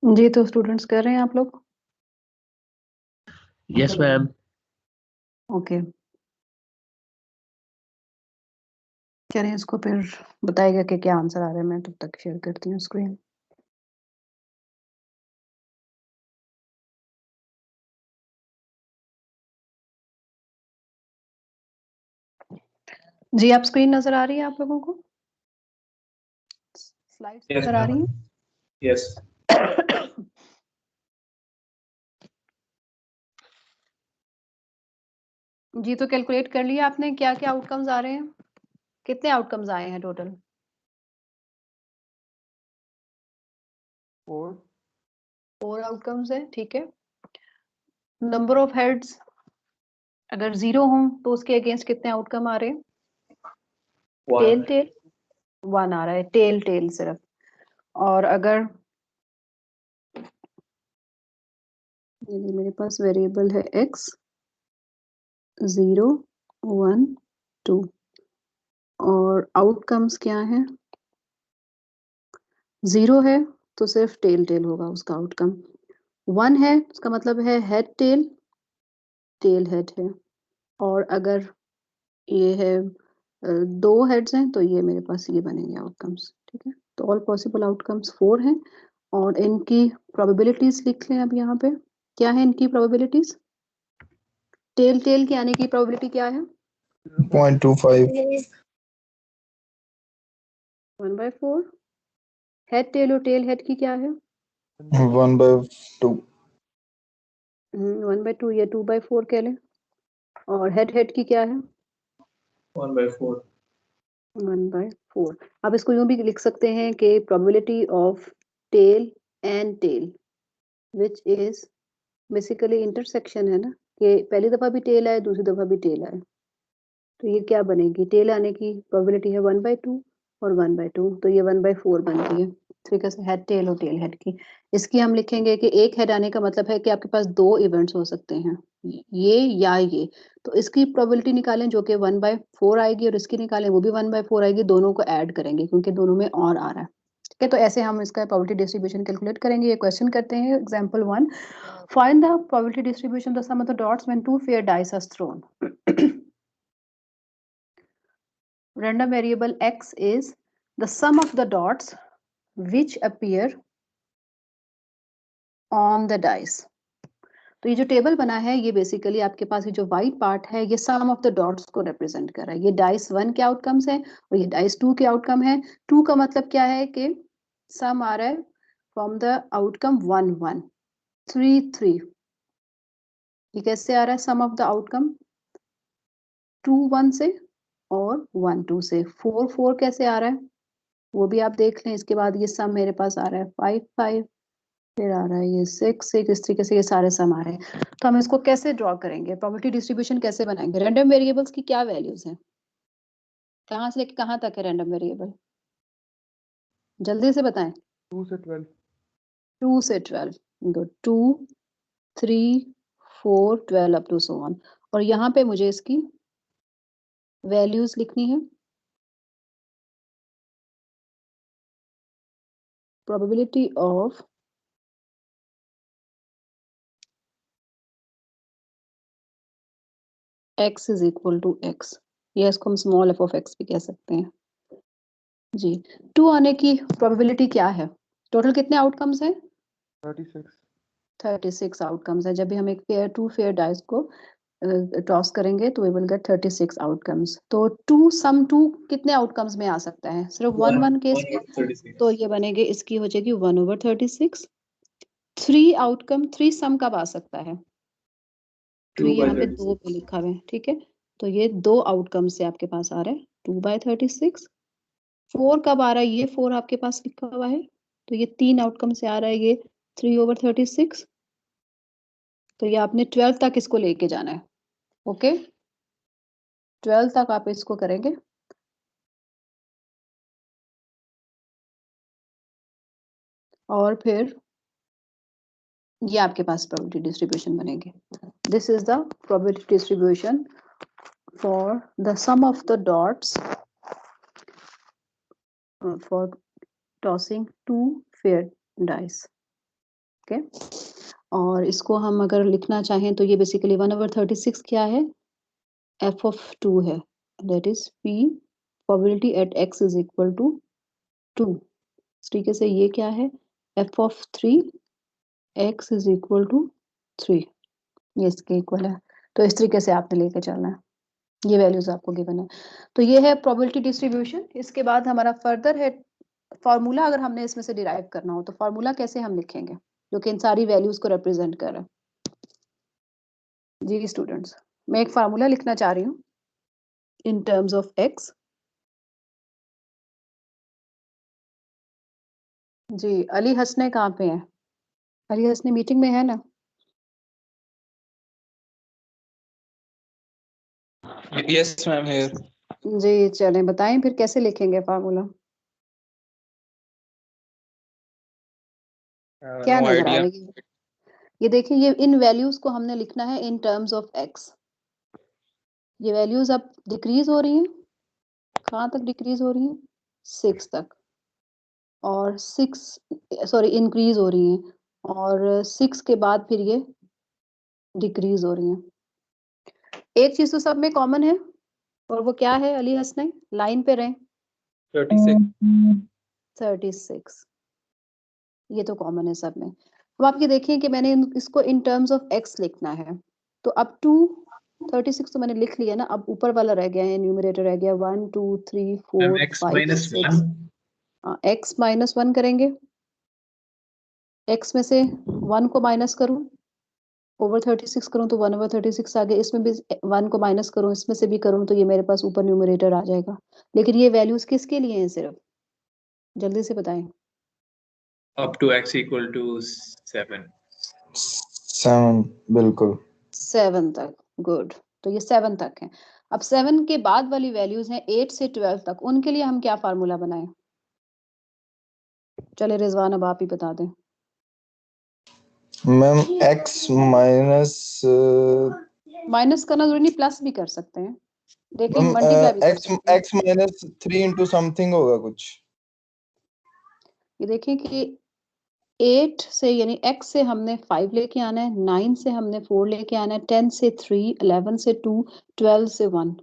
जी तो स्टूडेंट्स कर रहे हैं आप लोग? Yes ma'am. ओके, चलिए इसको फिर बताएगा कि क्या आंसर आ रहा है। मैं तब तक शेयर करती हूँ स्क्रीन। जी, आप स्क्रीन नजर आ रही है आप लोगों को? स्लाइड्स Yes, नजर आ रही ma'am. हैं? Yes. जी, तो कैलकुलेट कर लिया आपने क्या क्या आउटकम्स आ रहे हैं? कितने आउटकम्स आए हैं टोटल? 4 आउटकम्स है, ठीक है। नंबर ऑफ हेड्स अगर 0 हो तो उसके अगेंस्ट कितने आउटकम आ रहे हैं? टेल टेल 1 आ रहा है, टेल टेल सिर्फ। और अगर ये मेरे पास वेरिएबल है x 0 1 2 और आउटकम्स क्या है? 0 है तो सिर्फ टेल टेल होगा उसका आउटकम। 1 है उसका मतलब है हेड टेल, टेल हेड है। और अगर ये है 2 हेड्स हैं तो ये मेरे पास ये बनेंगे आउटकम्स, ठीक है। तो ऑल पॉसिबल आउटकम्स 4 हैं और इनकी प्रोबेबिलिटीज लिख लें अब यहाँ पे। क्या है इनकी प्रोबेबिलिटीज? टेल टेल के आने की प्रोबेबिलिटी क्या है? 0.25 1/4। हेड टेल और टेल हेड की क्या है? 1/2 1/2 या 2/4 कह लें। और हेड हेड की क्या है? 1/4. 1/4। आप इसको यूं भी लिख सकते हैं कि probability of tail and tail which is basically intersection है ना, कि पहली दफा भी टेल आए दूसरी दफा भी टेल आए। तो ये क्या बनेगी? टेल आने की प्रोबेबिलिटी है 1/2 और 1/2, तो ये 1/4 बनती है। ठीक है, हेड टेल और टेल हेड की। इसकी हम लिखेंगे कि एक हेड आने का मतलब है कि आपके पास 2 इवेंट्स हो सकते हैं, ये या ये। तो इसकी प्रोबेबिलिटी निकालें जो कि 1/4 आएगी और इसकी निकालें वो भी 1/4 आएगी। दोनों को ऐड करेंगे क्योंकि दोनों में और आ रहा है। ठीक है, तो ऐसे हम इसका प्रोबेबिलिटी डिस्ट्रीब्यूशन कैलकुलेट करेंगे। ये क्वेश्चन करते हैं example 1, find the probability distribution the sum of the dots when 2 fair dice are thrown. Random variable x is the sum of the dots which appear on the dice. तो ये जो टेबल बना है ये बेसिकली आपके पास ये जो व्हाइट पार्ट है ये सम ऑफ द डॉट्स को रिप्रेजेंट कर रहा है। ये डाइस 1 के आउटकम्स है और ये डाइस 2 के आउटकम है। 2 का मतलब क्या है कि सम आ रहा है फ्रॉम द आउटकम 1 1 3 3। ये कैसे आ रहा है सम ऑफ द आउटकम? 2 1 से और 1 2 से। 4 4 कैसे आ रहा है वो भी आप देख लें। इसके बाद ये सम मेरे पास आ रहा है 5 5, फिर आ रहा है ये 6 6। इस तरीके से ये सारे सम आ रहे हैं। तो हम इसको कैसे ड्रॉ करेंगे? प्रोबेबिलिटी डिस्ट्रीब्यूशन कैसे बनाएंगे? रैंडम वेरिएबल्स की क्या वैल्यूज हैं? कहाँ से लेके कहाँ तक है रैंडम वेरिएबल? जल्दी से बताएं। 2 से 12। 2 से 12, good. 2 3 4 12 up to so on. और यहाँ पे मुझे इसकी वैल्यूज लिखनी है। Probability of x is equal to x, या इसको हम स्मॉल f ऑफ x भी कह सकते हैं जी। 2 आने की प्रोबेबिलिटी क्या है? टोटल कितने आउटकम्स हैं? 36। 36 आउटकम्स है। जब भी हम एक पेयर 2 फेयर डाइस को टॉस करेंगे तो वी विल गेट 36 आउटकम्स। तो 2 सम 2 कितने आउटकम्स में आ सकता है? सिर्फ 1 1 केस में। तो ये बनेगी, इसकी हो जाएगी 1/36। 3 आउटकम 3 सम कब आ सकता है? 3 यहाँ पे 2 पे लिखा हुआ है, ठीक है। तो ये 2 आउटकम से आपके पास आ रहा है 2/36। 4 कब आ रहा है? ये 4 आपके पास लिखा हुआ है तो ये 3 आउटकम से आ रहा है ये 3/36। तो ये आपने 12 तक इसको लेके जाना है। ओके, 12 तक आप इसको करेंगे। और फिर ये आपके पास प्रोबेबिलिटी डिस्ट्रीब्यूशन बनेगी। This is the probability distribution for the sum of the dots for tossing 2 fair dice. Okay, और इसको हम अगर लिखना चाहें तो ये बेसिकली 1/36 क्या है, f of 2 है, that is p probability at x is equal to 2। इस तरीके से ये क्या है, f of 3 x is equal to 3, ये इसके इक्वल है। तो इस तरीके से आपने लेके चलना है, ये वैल्यूज आपको गिवन है। तो ये है प्रोबेबिलिटी डिस्ट्रीब्यूशन। इसके बाद हमारा फर्दर है फॉर्मूला। अगर हमने इसमें से डिराइव करना हो तो फॉर्मूला कैसे हम लिखेंगे जो कि इन सारी वैल्यूज को रिप्रेजेंट कर रहा है। जी स्टूडेंट्स, मैं एक फार्मूला लिखना चाह रही हूँ इन टर्म्स ऑफ एक्स। जी अली हसने कहाँ पे है? अली हसने मीटिंग में है ना? Yes ma'am here. जी चलें बताएं फिर कैसे लिखेंगे फार्मूला, क्या नो नजर आ आइडिया। रही है? ये देखिए, ये इन वैल्यूज को हमने लिखना है इन टर्म्स ऑफ एक्स। ये वैल्यूज अब डिक्रीज हो रही हैं, कहाँ तक डिक्रीज हो रही हैं? 6 तक, और 6 सॉरी इंक्रीज हो रही हैं, और 6 के बाद फिर ये डिक्रीज हो रही हैं। एक चीज तो सब में कॉमन है, और वो क्या है अली हसनैन? लाइन पे रहें। 36 ये तो कॉमन है सब में। अब आप ये देखिए कि मैंने इसको इन टर्म्स ऑफ एक्स लिखना है, तो अब 36 तो मैंने लिख लिया ना, अब ऊपर वाला रह गया है, न्यूमरेटर रह गया 1 2 3 4 x 5 minus 6। 1 x -1 करेंगे, x में से 1 को माइनस करूं, ओवर 36 करूं तो 1/36 आ गया। इसमें भी 1 को माइनस करूं, इसमें से भी करूं तो ये मेरे पास ऊपर न्यूमरेटर आ जाएगा। लेकिन ये वैल्यूज किसके लिए हैं सिर्फ, जल्दी से बताएं। up to x equal to 7. 7 बिल्कुल। 7 तक, गुड। तो ये 7 तक है। अब 7 के बाद वाली वैल्यूज हैं 8 से 12 तक, उनके लिए हम क्या फार्मूला बनाएं? चले रिजवान अब आप ही बता दें। मैम x माइनस माइनस करना जरूरी नहीं, प्लस भी कर सकते हैं, देखें मैम मल्टीप्लाई भी कर x सकते हैं। x माइनस 3 इंटू समथिंग होगा कुछ। ये देखें कि 8 से यानी x से हमने 5 लेके आना है, 9 से हमने 4 लेके आना है, 10 से 3, 11 से 2, 12 से 1।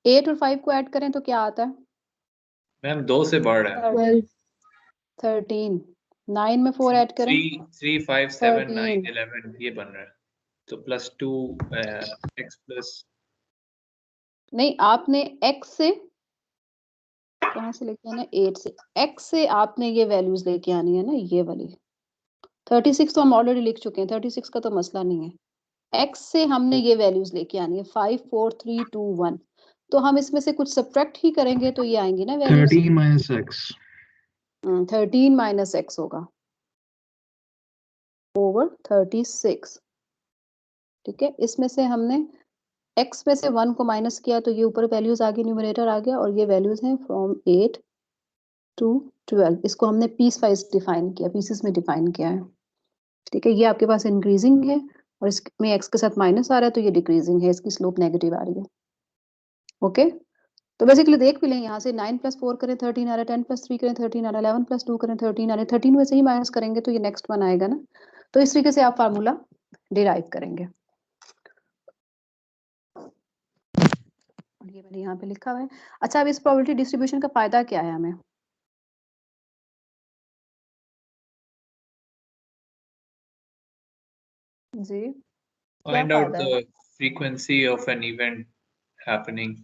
8 और 5 को ऐड करें तो क्या आता है? मैम 2 से बढ़ रहा है। 12 13। 9 में 4 ऐड करें 3 5 7 9 13। 11 ये बन रहा है, तो +2 x प्लस नहीं, आपने x से कहाँ से लेके आना है? 8 से। x से आपने ये वैल्यूज लेके आनी है ना, ये वाली। 36 तो हम ऑलरेडी लिख चुके हैं, 36 का तो मसला नहीं है। x से हमने ये वैल्यूज लेके आनी है 5 4 3 2 1। तो हम इसमें से कुछ सब्ट्रैक्ट ही करेंगे तो ये आएंगी ना values. 13 minus x 13 minus x होगा ओवर 36। ठीक है, इसमें से हमने x में से 1 को माइनस किया तो ये ऊपर वैल्यूज आ गई, न्यूमरेटर आ गया, और ये वैल्यूज हैं फ्रॉम 8 टू 12। इसको हमने पीस वाइज डिफाइन किया, पीसेस में डिफाइन किया है। ठीक है, ये आपके पास इंक्रीजिंग है और इसमें x के साथ माइनस आ रहा है, तो ये डिक्रीजिंग है, इसकी स्लोप नेगेटिव आ रही है। ओके, तो बेसिकली देख भी लें, यहाँ से 9 + 4 करें 13 आ रहा है, 10 + 3 करें 13 आ रहा है, 11 + 2 करें 13 आ रहा है। 13 में से ही माइनस करेंगे तो ये नेक्स्ट वन आएगा ना। तो इस तरीके से आप फार्मूला डिराइव करेंगे। ये मैंने यहाँ पे लिखा हुआ है। अच्छा, अब इस प्रोबेबिलिटी डिस्ट्रीब्यूशन का फायदा क्या है हमें? जी क्या find out फायदा है? the frequency of an event happening.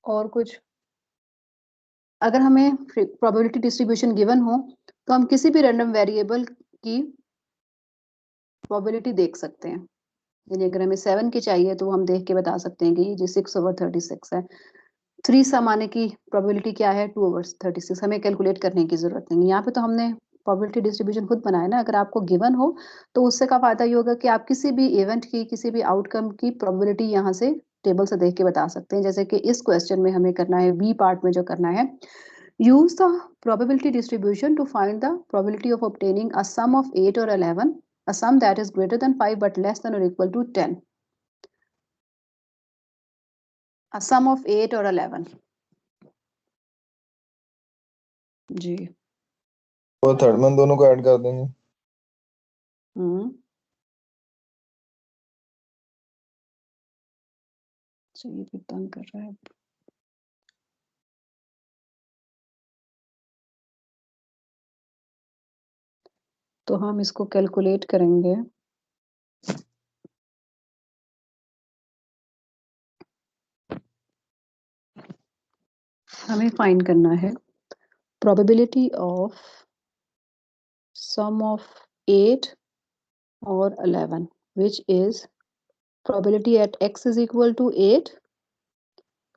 और कुछ? अगर हमें प्रोबेबिलिटी डिस्ट्रीब्यूशन गिवन हो तो हम किसी भी रैंडम वेरिएबल की प्रोबेबिलिटी देख सकते हैं। यानी अगर हमें 7 की चाहिए तो हम देख के बता सकते हैं कि ये 6/36 है। 3 सम आने की प्रोबेबिलिटी क्या है? 2/36। हमें कैलकुलेट करने की जरूरत नहीं। यहाँ पे तो हमने प्रोबेबिलिटी डिस्ट्रीब्यूशन खुद बनाया ना। अगर आपको गिवन हो तो उससे का फायदा ये होगा कि आप किसी भी इवेंट की, किसी भी आउटकम की प्रोबेबिलिटी यहाँ से टेबल से देख के बता सकते हैं। जैसे कि इस क्वेश्चन में हमें करना है, बी पार्ट में जो करना है, use the probability distribution to find the probability of obtaining a sum of 8 or 11, a sum that is greater than 5 but less than or equal to 10. A sum of 8 or 11. जी। वो थर्ड में दोनों को ऐड कर देंगे। तो ये भी तंग कर रहा है। तो हम इसको कैलकुलेट करेंगे। हमें फाइंड करना है प्रोबेबिलिटी ऑफ सम ऑफ 8 और 11 which is probability at x is equal to 8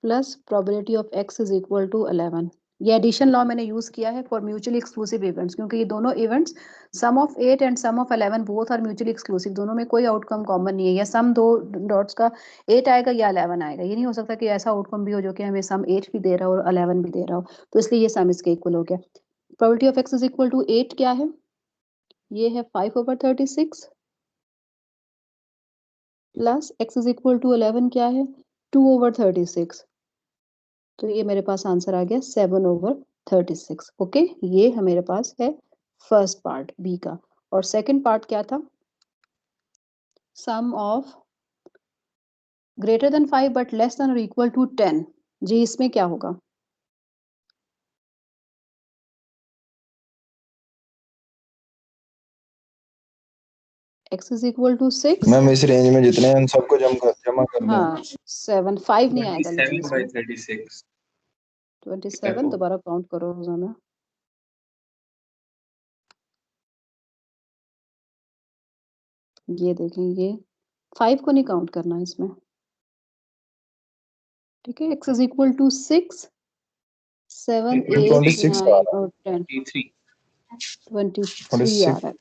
plus probability of x is equal to 11। ये एडिशन लॉ मैंने यूज किया है फॉर म्यूचुअली एक्सक्लूसिव इवेंट्स, क्योंकि ये दोनों events sum of 8 and sum of 11 both are mutually exclusive, दोनों में कोई आउटकम कॉमन नहीं है। या सम दो डॉट्स का 8 आएगा या 11 आएगा, ये नहीं हो सकता कि ऐसा आउटकम भी हो जो कि हमें सम 8 भी दे रहा हो और 11 भी दे रहा हो। तो इसलिए ये सम इसके इक्वल हो गया। Probability of x is equal to 8 क्या है? ये है 5/36 plus x is equal to 11 क्या है? 2/36। तो ये मेरे पास आंसर आ गया 7/36। ओके, ये मेरे पास है फर्स्ट पार्ट बी का। और सेकंड पार्ट क्या था? Sum of greater than 5 but less than और इक्वल टू 10। जी, इसमें क्या होगा? x is equal to 6। Ma'am इस रेंज में जितने हैं उन सबको जमा कर दें। हाँ 7 5 नहीं आएगा लेकिन 27/36 27 दोबारा काउंट करो रोजाना। ये देखें, ये 5 को नहीं काउंट करना इसमें, ठीक है। x इज इक्वल टू 6 7 8 26 9 और 10 23 23 आ रहा है,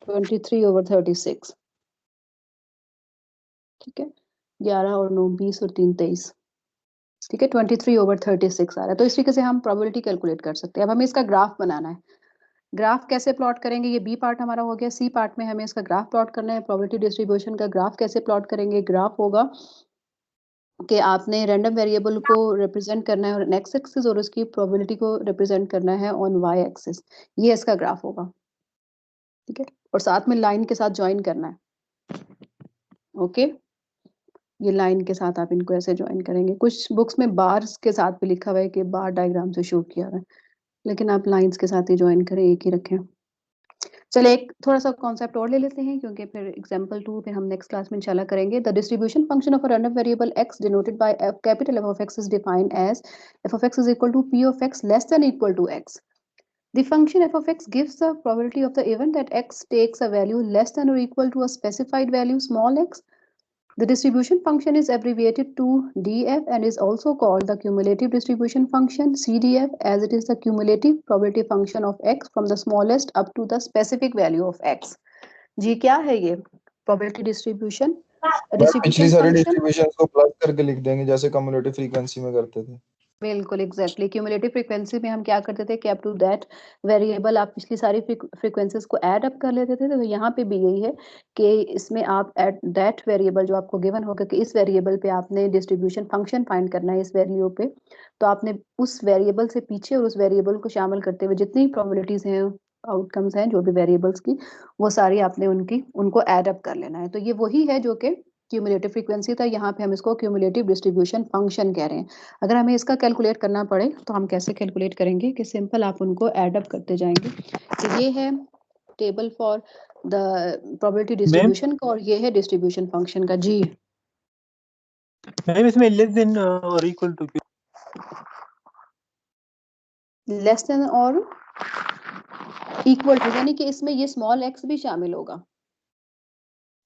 23/36, ठीक है। 11 और 9 20 और 3 23, ठीक है। 23/36 आ रहा है। तो इस तरीके से हम प्रोबेबिलिटी कैलकुलेट कर सकते हैं। अब हमें इसका ग्राफ बनाना है। ग्राफ कैसे प्लॉट करेंगे? ये बी पार्ट हमारा हो गया। सी पार्ट में हमें इसका ग्राफ प्लॉट करना है। प्रोबेबिलिटी डिस्ट्रीब्यूशन का ग्राफ कैसे प्लॉट करेंगे? ग्राफ होगा कि आपने रैंडम वेरिएबल को रिप्रेजेंट करना है और एक्स एक्सिस और उसकी प्रोबेबिलिटी को रिप्रेजेंट करना है ऑन वाई एक्सिस। ये इसका ग्राफ होगा, ठीक है। और साथ में लाइन के साथ ज्वाइन करना है, ओके। ये लाइन के साथ आप इनको ऐसे ज्वाइन करेंगे। कुछ बुक्स में बार्स के साथ भी लिखा हुआ है कि बार डायग्राम से शो किया हुआ है, लेकिन आप लाइंस के साथ ही ज्वाइन करें, एक ही रखें। चलिए एक थोड़ा सा कॉन्सेप्ट और ले लेते हैं, क्योंकि फिर एग्जांपल 2 पे हम नेक्स्ट क्लास में इंशाल्लाह करेंगे। The distribution function of a random variable x denoted by capital F of x is defined as f of x is equal to p of x less than equal to x. The function f of x gives the probability of the event that x takes a value less than or equal to a specified value small x. The distribution function is abbreviated to df and is also called the cumulative distribution function CDF, as it is the cumulative probability function of x from the smallest up to the specific value of x. जी क्या है ये probability distribution? पिछली सारी डिस्ट्रीब्यूशंस को प्लस करके लिख देंगे जैसे कम्युलेटिव फ्रीक्वेंसी में करते थे। बिल्कुल एग्जैक्टली। क्यूमुलेटिव फ्रीक्वेंसी में हम क्या करते थे कि अप टू दैट वेरिएबल आप पिछली सारी फ्रीक्वेंसीज को ऐड अप कर लेते थे। तो यहाँ पे भी यही है कि इसमें आप एट दैट वेरिएबल जो आपको गिवन होगा कि इस वेरिएबल पे आपने डिस्ट्रीब्यूशन फंक्शन फाइंड करना है इस वैल्यू पे, तो आपने उस वेरिएबल से पीछे और उस वेरिएबल को शामिल करते हुए जितनी प्रोबेबिलिटीज हैं, आउटकम्स हैं जो भी वेरिएबल्स की, वो सारी आपने उनको ऐड अप कर लेना है। तो ये वही है जो कि क्यूमुलेटिव फ्रीक्वेंसी था। यहाँ पे हम इसको क्यूमुलेटिव डिस्ट्रीब्यूशन फंक्शन कह रहे हैं। अगर हमें इसका कैलकुलेट करना पड़े तो हम कैसे कैलकुलेट करेंगे कि सिंपल आप उनको ऐड अप करते जाएंगे। तो ये है table for the probability distribution का और ये है डिस्ट्रीब्यूशन फंक्शन का। जी मैम इसमें लेस देन और इक्वल टू लेस देन और इक्वल टू, यानी कि इसमें ये स्मॉल एक्स भी शामिल होगा,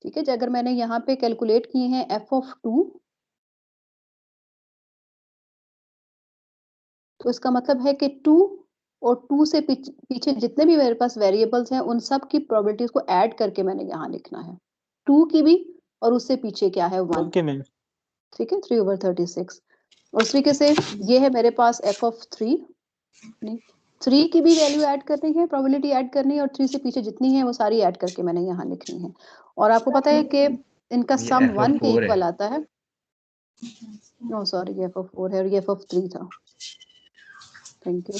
ठीक है। अगर मैंने यहाँ पे कैलकुलेट किए हैं f of 2, तो इसका मतलब है कि 2 और 2 से पीछे जितने भी मेरे पास वेरिएबल्स हैं उन सब की प्रोबेबिलिटीज को ऐड करके मैंने यहाँ लिखना है, 2 की भी और उससे पीछे क्या है 1, ओके मैम, ठीक है। 3/36। और उस तरीके से ये है मेरे पास f of 3, नहीं 3 की भी वैल्यू ऐड करनी है, प्रोबेबिलिटी ऐड करनी है और 3 से पीछे जितनी है वो सारी ऐड करके मैंने यहाँ लिखनी है। और आपको पता है कि इनका सम 1 के इक्वल आता है। नो सॉरी, ये f of 4 है और ये f of 3 था। Thank you.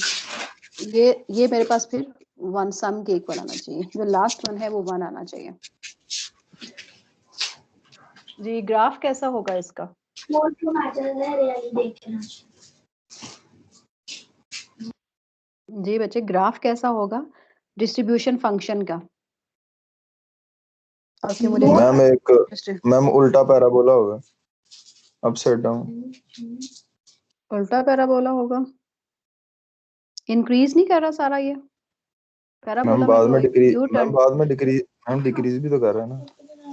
ये मेरे पास फिर वन सम के इक्वल आना चाहिए, जो लास्ट वन है वो वन आना चाहिए। जी ग्राफ कैसा होगा इसका? जी बच्चे ग्राफ कैसा होगा डिस्ट्रीब्यूशन फंक्शन का? मैम उल्टा पैराबोला होगा, अपसाइड डाउन। उल्टा पैराबोला होगा, इंक्रीज नहीं कर रहा सारा ये पैराबोला मैम बाद में में डिक्रीज, यू मैम टर्न बाद में डिक्रीज, मैम डिक्रीज भी तो कर रहा है ना।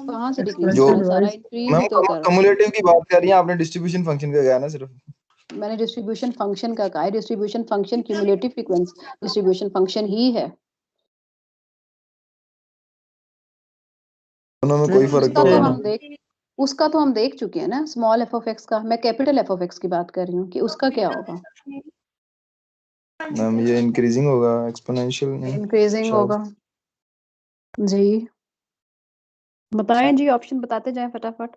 कहाँ से डिक्रीज जो कर रहा है? सारा इंक्रीज मैम ही तो कर रहा कम्युलेटिव की बात कर रही हैं आपने, डिस्ट्रीब्यूशन फंक्शन का क्या है ना सिर्फ। है। मैंने डिस्ट्रीब्यूशन फंक्शन का कहा है, distribution function cumulative frequency distribution function ही है। दोनों में कोई फर्क उसका तो तो है ना। उसका तो हम देख चुके हैं ना, स्मॉल एफ ऑफ एक्स का। मैं कैपिटल एफ ऑफ एक्स की बात कर रही हूँ कि उसका क्या होगा। मैम ये इंक्रीजिंग होगा, एक्सपोनेंशियल नहीं। इंक्रीजिंग होगा जी। बताएं जी, ऑप्शन बताते जाएं फटाफट।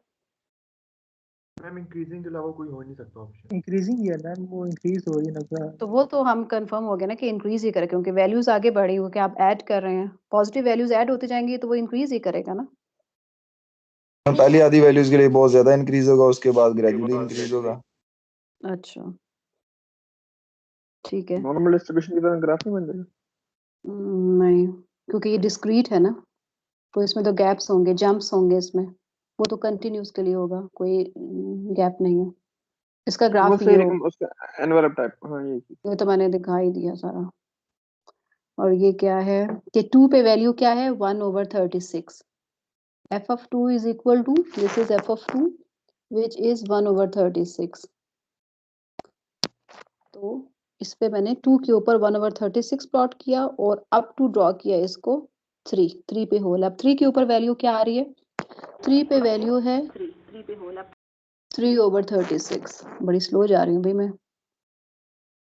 मैम इंक्रीजिंग के अलावा कोई हो नहीं सकता ऑप्शन। इंक्रीजिंग ही है मैम, वो इंक्रीज हो रही है नजर। तो वो तो हम कंफर्म हो गया ना कि इंक्रीज ही करेगा, क्योंकि वैल्यूज आगे बढ़ी हो कि आप ऐड कर रहे हैं, पॉजिटिव वैल्यूज ऐड होती जाएंगी तो वो इंक्रीज ही करेगा ना। पहली आधी वैल्यूज के लिए बहुत ज्यादा इंक्रीज होगा, उसके बाद ग्रेजुअली इंक्रीज होगा। अच्छा ठीक है। नॉर्मल डिस्ट्रीब्यूशन की तरह ग्राफ नहीं बन जाएगा? नहीं, क्योंकि ये डिस्क्रीट है ना, तो इसमें तो गैप्स होंगे, जंप्स होंगे इसमें। वो तो कंटिन्यूस के लिए होगा, कोई गैप नहीं है। इसका ग्राफ ये होगा, उसका एनवेलप टाइप। हाँ ये तो मैंने दिखा ही दिया सारा। और ये क्या है कि 2 पे वैल्यू क्या है 1/36। f of 2 is equal to, this is f of 2 which is 1/36। तो इस पे मैंने 2 के ऊपर 1/36 प्लॉट किया और अप टू ड्रॉ किया इसको 3 पे होल। अब 3 के ऊपर वैल्यू क्या आ रही है? 3 पे वैल्यू है 3/36। बड़ी स्लो जा रही हूँ भाई मैं,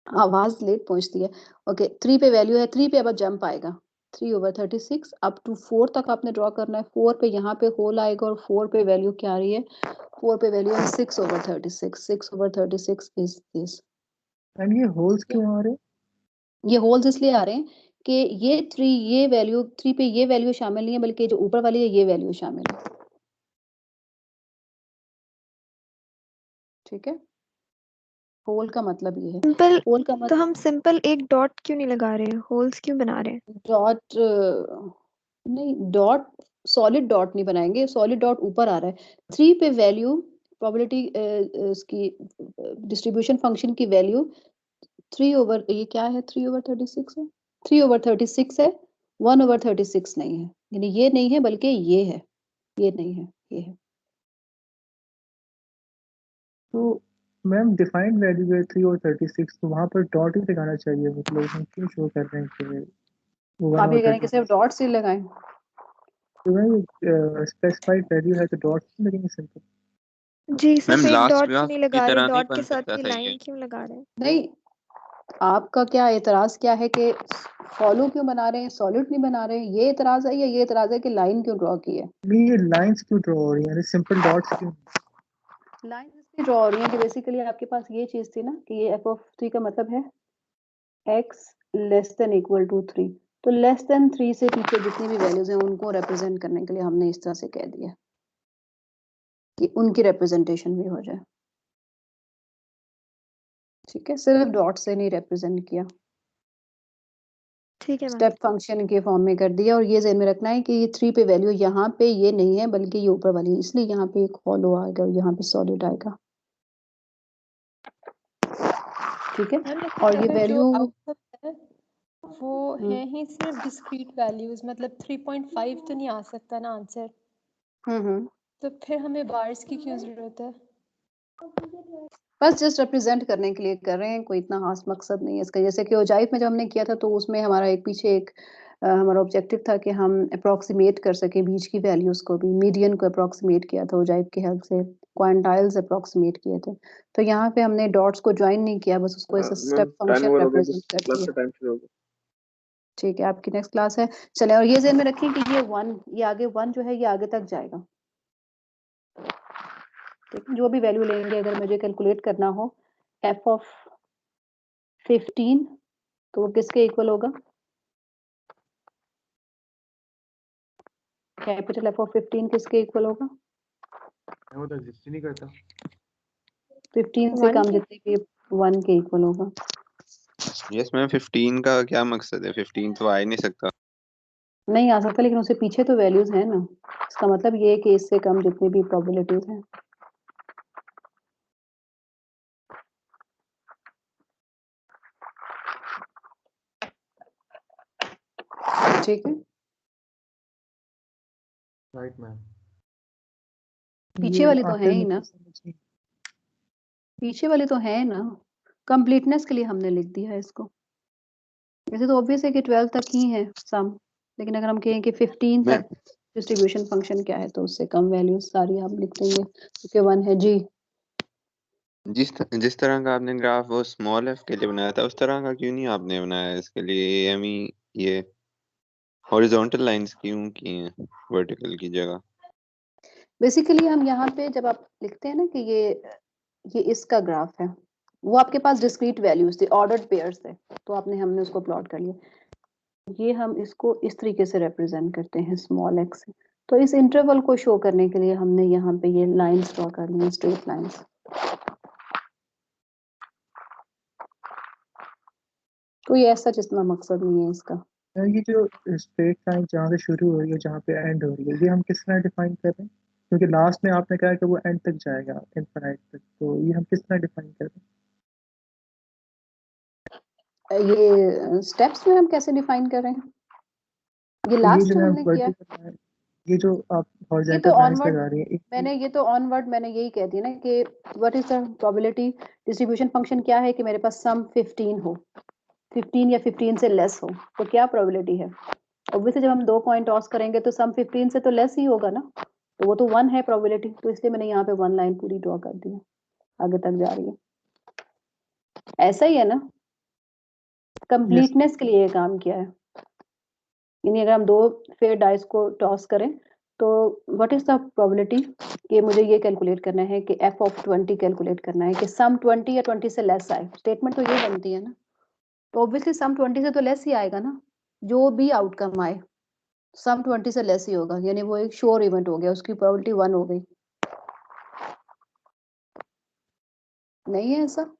आवाज लेट पहुंचती है। ओके 3 पे वैल्यू है, 3 पे अब जंप आएगा 3/36 अप टू 4 तक आपने ड्रॉ करना है। 4 पे यहाँ पे होल आएगा और 4 पे वैल्यू क्या आ रही है? 4 पे वैल्यू है 6/36। 6/36 इज दिस। एंड ये होल्स क्यों आ रहे हैं? ये होल्स इसलिए आ रहे हैं कि ये 3 पे ये वैल्यू शामिल नहीं है, बल्कि जो ऊपर वाली है ये वैल्यू शामिल है। ठीक है, होल का मतलब ये है। सिंपल होल का तो मतलब हम सिंपल एक डॉट क्यों नहीं लगा रहे हैं, होल्स क्यों बना रहे हैं? डॉट नहीं, डॉट सॉलिड डॉट नहीं बनाएंगे, सॉलिड डॉट ऊपर आ रहा है। 3 पे वैल्यू प्रोबेबिलिटी इसकी डिस्ट्रीब्यूशन फंक्शन की वैल्यू 3 ओवर, ये क्या है 3/36 है, 3/36 है, 1/36 नहीं है। यानी ये नहीं है बल्कि ये है, ये नहीं है, ये है। तो मैम डिफाइंड वैल्यू है 3 और 36, तो वहाँ पर डॉट ही लगाना चाहिए। मतलब हम क्यों शो कर रहे हैं कि वो आप 1 ये और कह रहे हैं कि सिर्फ डॉट्स ही लगाएं? तो मैम स्पेसिफाइड वैल्यू है तो डॉट क्यों लगेंगे सिंपल? जी सिर्फ मैम एक लास्ट डॉट ग्राफ क्यों नहीं की लगा रहे, तरह नहीं डॉट के बन साथ सकता ये सही लाइन है। क्यों लगा रहे हैं? नहीं, आपका क्या एतराज क्या है कि फॉलो क्यों बना रहे हैं, सॉलिड नहीं बना रहे हैं, ये एतराज है या ये एतराज है कि लाइन क्यों ड्रॉ की है? नहीं ये लाइंस क्यों ड्रॉ हो रही हैं, सिंपल डॉट्स क्यों? लाइन इसलिए ड्रॉ हो रही है कि बेसिकली आपके पास ये चीज थी ना कि ये एफ ऑफ 3 का मतलब है x less than equal to 3। तो लेस देन 3 से पीछे जितनी भी वैल्यूज हैं उनको रिप्रेजेंट करने के लिए हमने इस तरह से कह दिया कि उनकी रिप्रेजेंटेशन भी हो जाए। ठीक है, सिर्फ डॉट से नहीं रिप्रेजेंट किया, ठीक है मैम। स्टेप फंक्शन के फॉर्म में कर दिया। और ये ध्यान में रखना है कि ये 3 पे वैल्यू यहाँ पे ये नहीं है बल्कि ये ऊपर वाली है, इसलिए यहाँ पे एक हॉलो आएगा और यहाँ पे सॉलिड आएगा। ठीक है, मैम और ये लेकिन जो वैल्यू आउटपुट है वो है ही सिर्फ डिस्क्रीट वैल्यूज, मतलब 3.5 तो नहीं आ सकता ना आंसर। तो फिर हमें बार्स की क्यों जरूरत है? बस जस्ट रिप्रेजेंट करने के लिए कर रहे हैं, कोई इतना खास मकसद नहीं है इसका। जैसे कि ओजाइफ में जब हमने किया था तो उसमें हमारा एक पीछे एक हमारा ऑब्जेक्टिव था कि हम अप्रोक्सीमेट कर सके बीच की वैल्यूज को भी, मीडियन को अप्रोक्सीमेट किया था ओजाइफ की हेल्प से, क्वांटाइल्स अप्रोक्सीमेट किए थे। तो यहाँ पे हमने डॉट्स को ज्वाइन नहीं किया, बस उसको ऐसे स्टेप फंक्शन रिप्रेजेंट कर दिया। टाइम शुरू हो गया। ठीक है, आपकी नेक्स्ट क्लास है। चले, और ये ध्यान में रखें कि ये 1, ये आगे 1 जो है ये आगे तक जाएगा। ठीक है, जो भी वैल्यू लेंगे अगर मुझे कैलकुलेट करना हो एफ ऑफ 15, तो वो किसके इक्वल होगा? कैपिटल F ऑफ 15 किसके इक्वल होगा? वो तो एग्जिस्ट ही नहीं करता। 15 से 1 कम के जितने भी 1 के इक्वल होगा। यस मैम 15 का क्या मकसद है? 15 तो आ ही नहीं सकता। नहीं आ सकता, लेकिन उससे पीछे तो वैल्यूज हैं ना। इसका मतलब ये है कि इससे कम जितनी भी प्रोबेबिलिटीज हैं। ठीक है, राइट मैम। पीछे ये वाली तो है आफ्टर ही में ना, कुछ समझ नहीं। पीछे वाली तो है ना। कंप्लीटनेस के लिए हमने लिख दिया है इसको। वैसे तो ऑब्वियस है कि 12 तक ही है सम, लेकिन अगर हम कहें कि 15 मैं तक डिस्ट्रीब्यूशन फंक्शन क्या है, तो उससे कम वैल्यूज सारी हम लिख देंगे, क्योंकि 1 है जी। जिस तरह का आपने ग्राफ वो स्मॉल एफ के लिए बनाया था उस तरह का क्यों नहीं आपने बनाया? इसके लिए एम ही ये हॉरिजॉन्टल लाइंस क्यों की हैं वर्टिकल की जगह? बेसिकली हम यहाँ पे जब आप लिखते हैं ना कि ये इसका ग्राफ है, वो आपके पास डिस्क्रीट वैल्यूज थे, ऑर्डर्ड पेयर्स थे, तो हमने उसको प्लॉट कर लिया। ये हम इसको इस तरीके से रिप्रेजेंट करते हैं स्मॉल एक्स से। तो इस इंटरवल को शो करने के लिए हमने यहाँ पे ये लाइंस ड्रॉ कर ली, स्ट्रेट लाइंस। कोई ऐसा जितना मकसद नहीं है इसका। ये जो स्ट्रेट लाइन जहाँ से शुरू हो रही है जहाँ पे एंड हो रही है, ये हम किस तरह डिफाइन कर रहे हैं? क्योंकि लास्ट में आपने कहा कि वो एंड तक जाएगा, इनफाइनाइट तक, तो ये हम किस तरह डिफाइन कर रहे ये स्टेप्स में हम कैसे डिफाइन कर रहे हैं? ये हैं? तो ये लास्ट जो जो है हमने किया, वर्टिकल, ये जो आप ये तो हॉरिजॉन्टल लाइंस ऑनवर्ड, लगा रही हैं, ये तो ऑनवर्ड मैंने यही कह दिया ना कि what is the probability distribution function क्या है कि मेरे पास सम 15 हो, 15 या 15 से लेस हो, तो क्या प्रोबेबिलिटी है? ऑब्वियसली जब हम 2 कॉइन टॉस करेंगे तो सम 15 से तो लेस ही होगा ना, तो वो तो 1 है प्रोबेबिलिटी, तो इसलिए मैंने यहाँ पे 1 लाइन पूरी ड्रॉ कर दी है, आगे तक जा रही है। ऐसा ही है ना, कंप्लीटनेस के लिए ये काम किया है। यानी अगर हम 2 फेयर डाइस को टॉस करें तो व्हाट इज द प्रोबेबिलिटी कि मुझे ये कैलकुलेट करना है कि f ऑफ 20 कैलकुलेट करना है कि सम 20 या 20 से लेस आए। स्टेटमेंट तो ये बनती है ना, तो ऑब्वियसली सम 20 से तो लेस ही आएगा ना, जो भी आउटकम आए सम 20 से लेस ही होगा, यानी वो एक श्योर इवेंट हो गया, उसकी प्रोबेबिलिटी 1 हो गई। नहीं है ऐसा?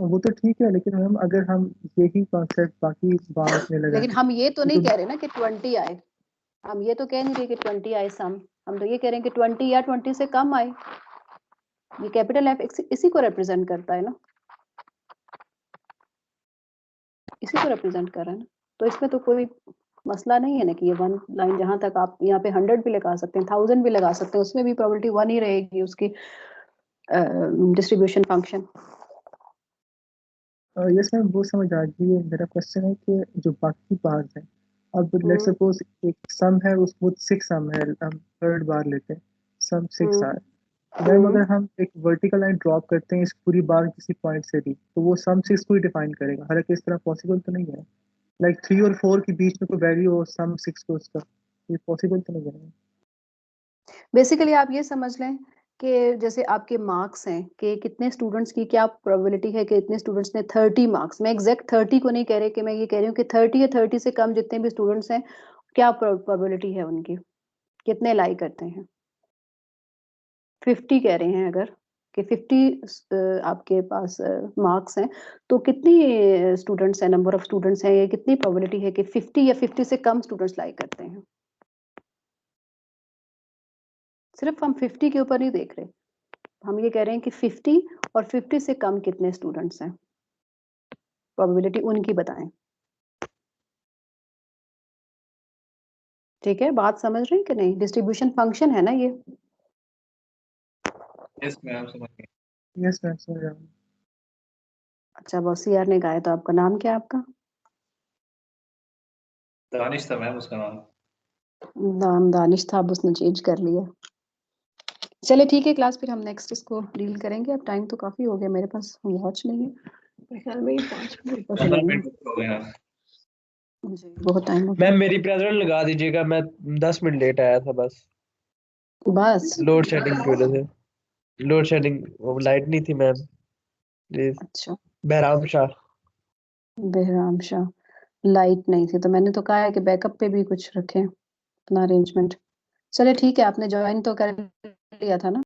वो तो ठीक है, लेकिन हम अगर हम यही कॉन्सेप्ट बाकी बार्स में लगाएं लेकिन हम ये तो नहीं तो कह रहे ना कि 20 आए, हम ये तो कह नहीं रहे कि 20 आए सम, हम तो ये कह रहे हैं कि 20 या 20 से कम आए। ये कैपिटल एफ इसी को रिप्रेजेंट करता है ना, इसी को रिप्रेजेंट कर रहा है ना, तो इसमें तो कोई मसला नहीं है ना कि ये 1 लाइन जहां तक आप यहाँ पे 100 भी लगा सकते हैं, 1000 भी लगा सकते हैं, उसमें भी प्रोबेबिलिटी 1 ही रहेगी उसकी डिस्ट्रीब्यूशन फंक्शन। यस मैम, वो समझ आ गई है। मेरा क्वेश्चन है कि जो बाकी बार्स हैं, अब लेट्स सपोज एक सम है, उसको 6 सम है, हम थर्ड बार लेते हैं, सम 6 आए, मैम अगर हम एक वर्टिकल लाइन ड्रॉप करते हैं इस पूरी बार किसी पॉइंट से भी, तो वो सम 6 को ही डिफाइन करेगा। हालांकि इस तरह पॉसिबल तो नहीं है, लाइक 3 और 4 के बीच में कोई वैल्यू हो सम 6 को, उसका ये पॉसिबल तो नहीं है। बेसिकली आप ये समझ लें कि जैसे आपके मार्क्स हैं कि कितने स्टूडेंट्स की क्या प्रोबेबिलिटी है कि इतने स्टूडेंट्स ने 30 मार्क्स, मैं एग्जैक्ट 30 को नहीं कह रही कि मैं ये कह रही हूँ कि 30 या 30 से कम जितने भी स्टूडेंट्स हैं क्या प्रोबेबिलिटी है उनकी, कितने लाई करते हैं। 50 कह रहे हैं अगर कि 50 आपके पास मार्क्स हैं, तो कितनी स्टूडेंट्स हैं, नंबर ऑफ स्टूडेंट्स हैं, ये कितनी प्रोबेबिलिटी है कि 50 या 50 से कम स्टूडेंट्स लाई करते हैं। सिर्फ हम 50 के ऊपर नहीं देख रहे, हम ये कह रहे हैं कि 50 और 50 से कम कितने स्टूडेंट्स हैं, प्रोबेबिलिटी उनकी बताएं। ठीक है, बात समझ रहे हैं कि नहीं? डिस्ट्रीब्यूशन फंक्शन है ना ये। यस मैम समझ गए। यस मैम, समझ रहा हूँ। अच्छा, बॉस यार ने गाया, तो आपका नाम क्या है? आपका दानिश था मैम उसका नाम। नाम दानिश था, अब उसने चेंज कर लिया। चले ठीक है क्लास, फिर हम नेक्स्ट इसको डील करेंगे। अब टाइम तो काफी हो गया, मेरे पास वॉच नहीं है, मेरे ख्याल में 5 मिनट का 15 चलेगा। मिनट हो गए हैं। जी बहुत टाइम हो गया। मैम मेरी प्रेजर लगा दीजिएगा, मैं 10 मिनट लेट आया था बस, बस लोड शेडिंग की वजह से। लोड शेडिंग, लाइट नहीं थी मैम प्लीज। अच्छा बहराम शाह। बेहराम शाह लाइट नहीं थी, तो मैंने तो कहा है कि बैकअप पे भी कुछ रखें अपना अरेंजमेंट। चले ठीक है, आपने ज्वाइन तो कर लिया था ना?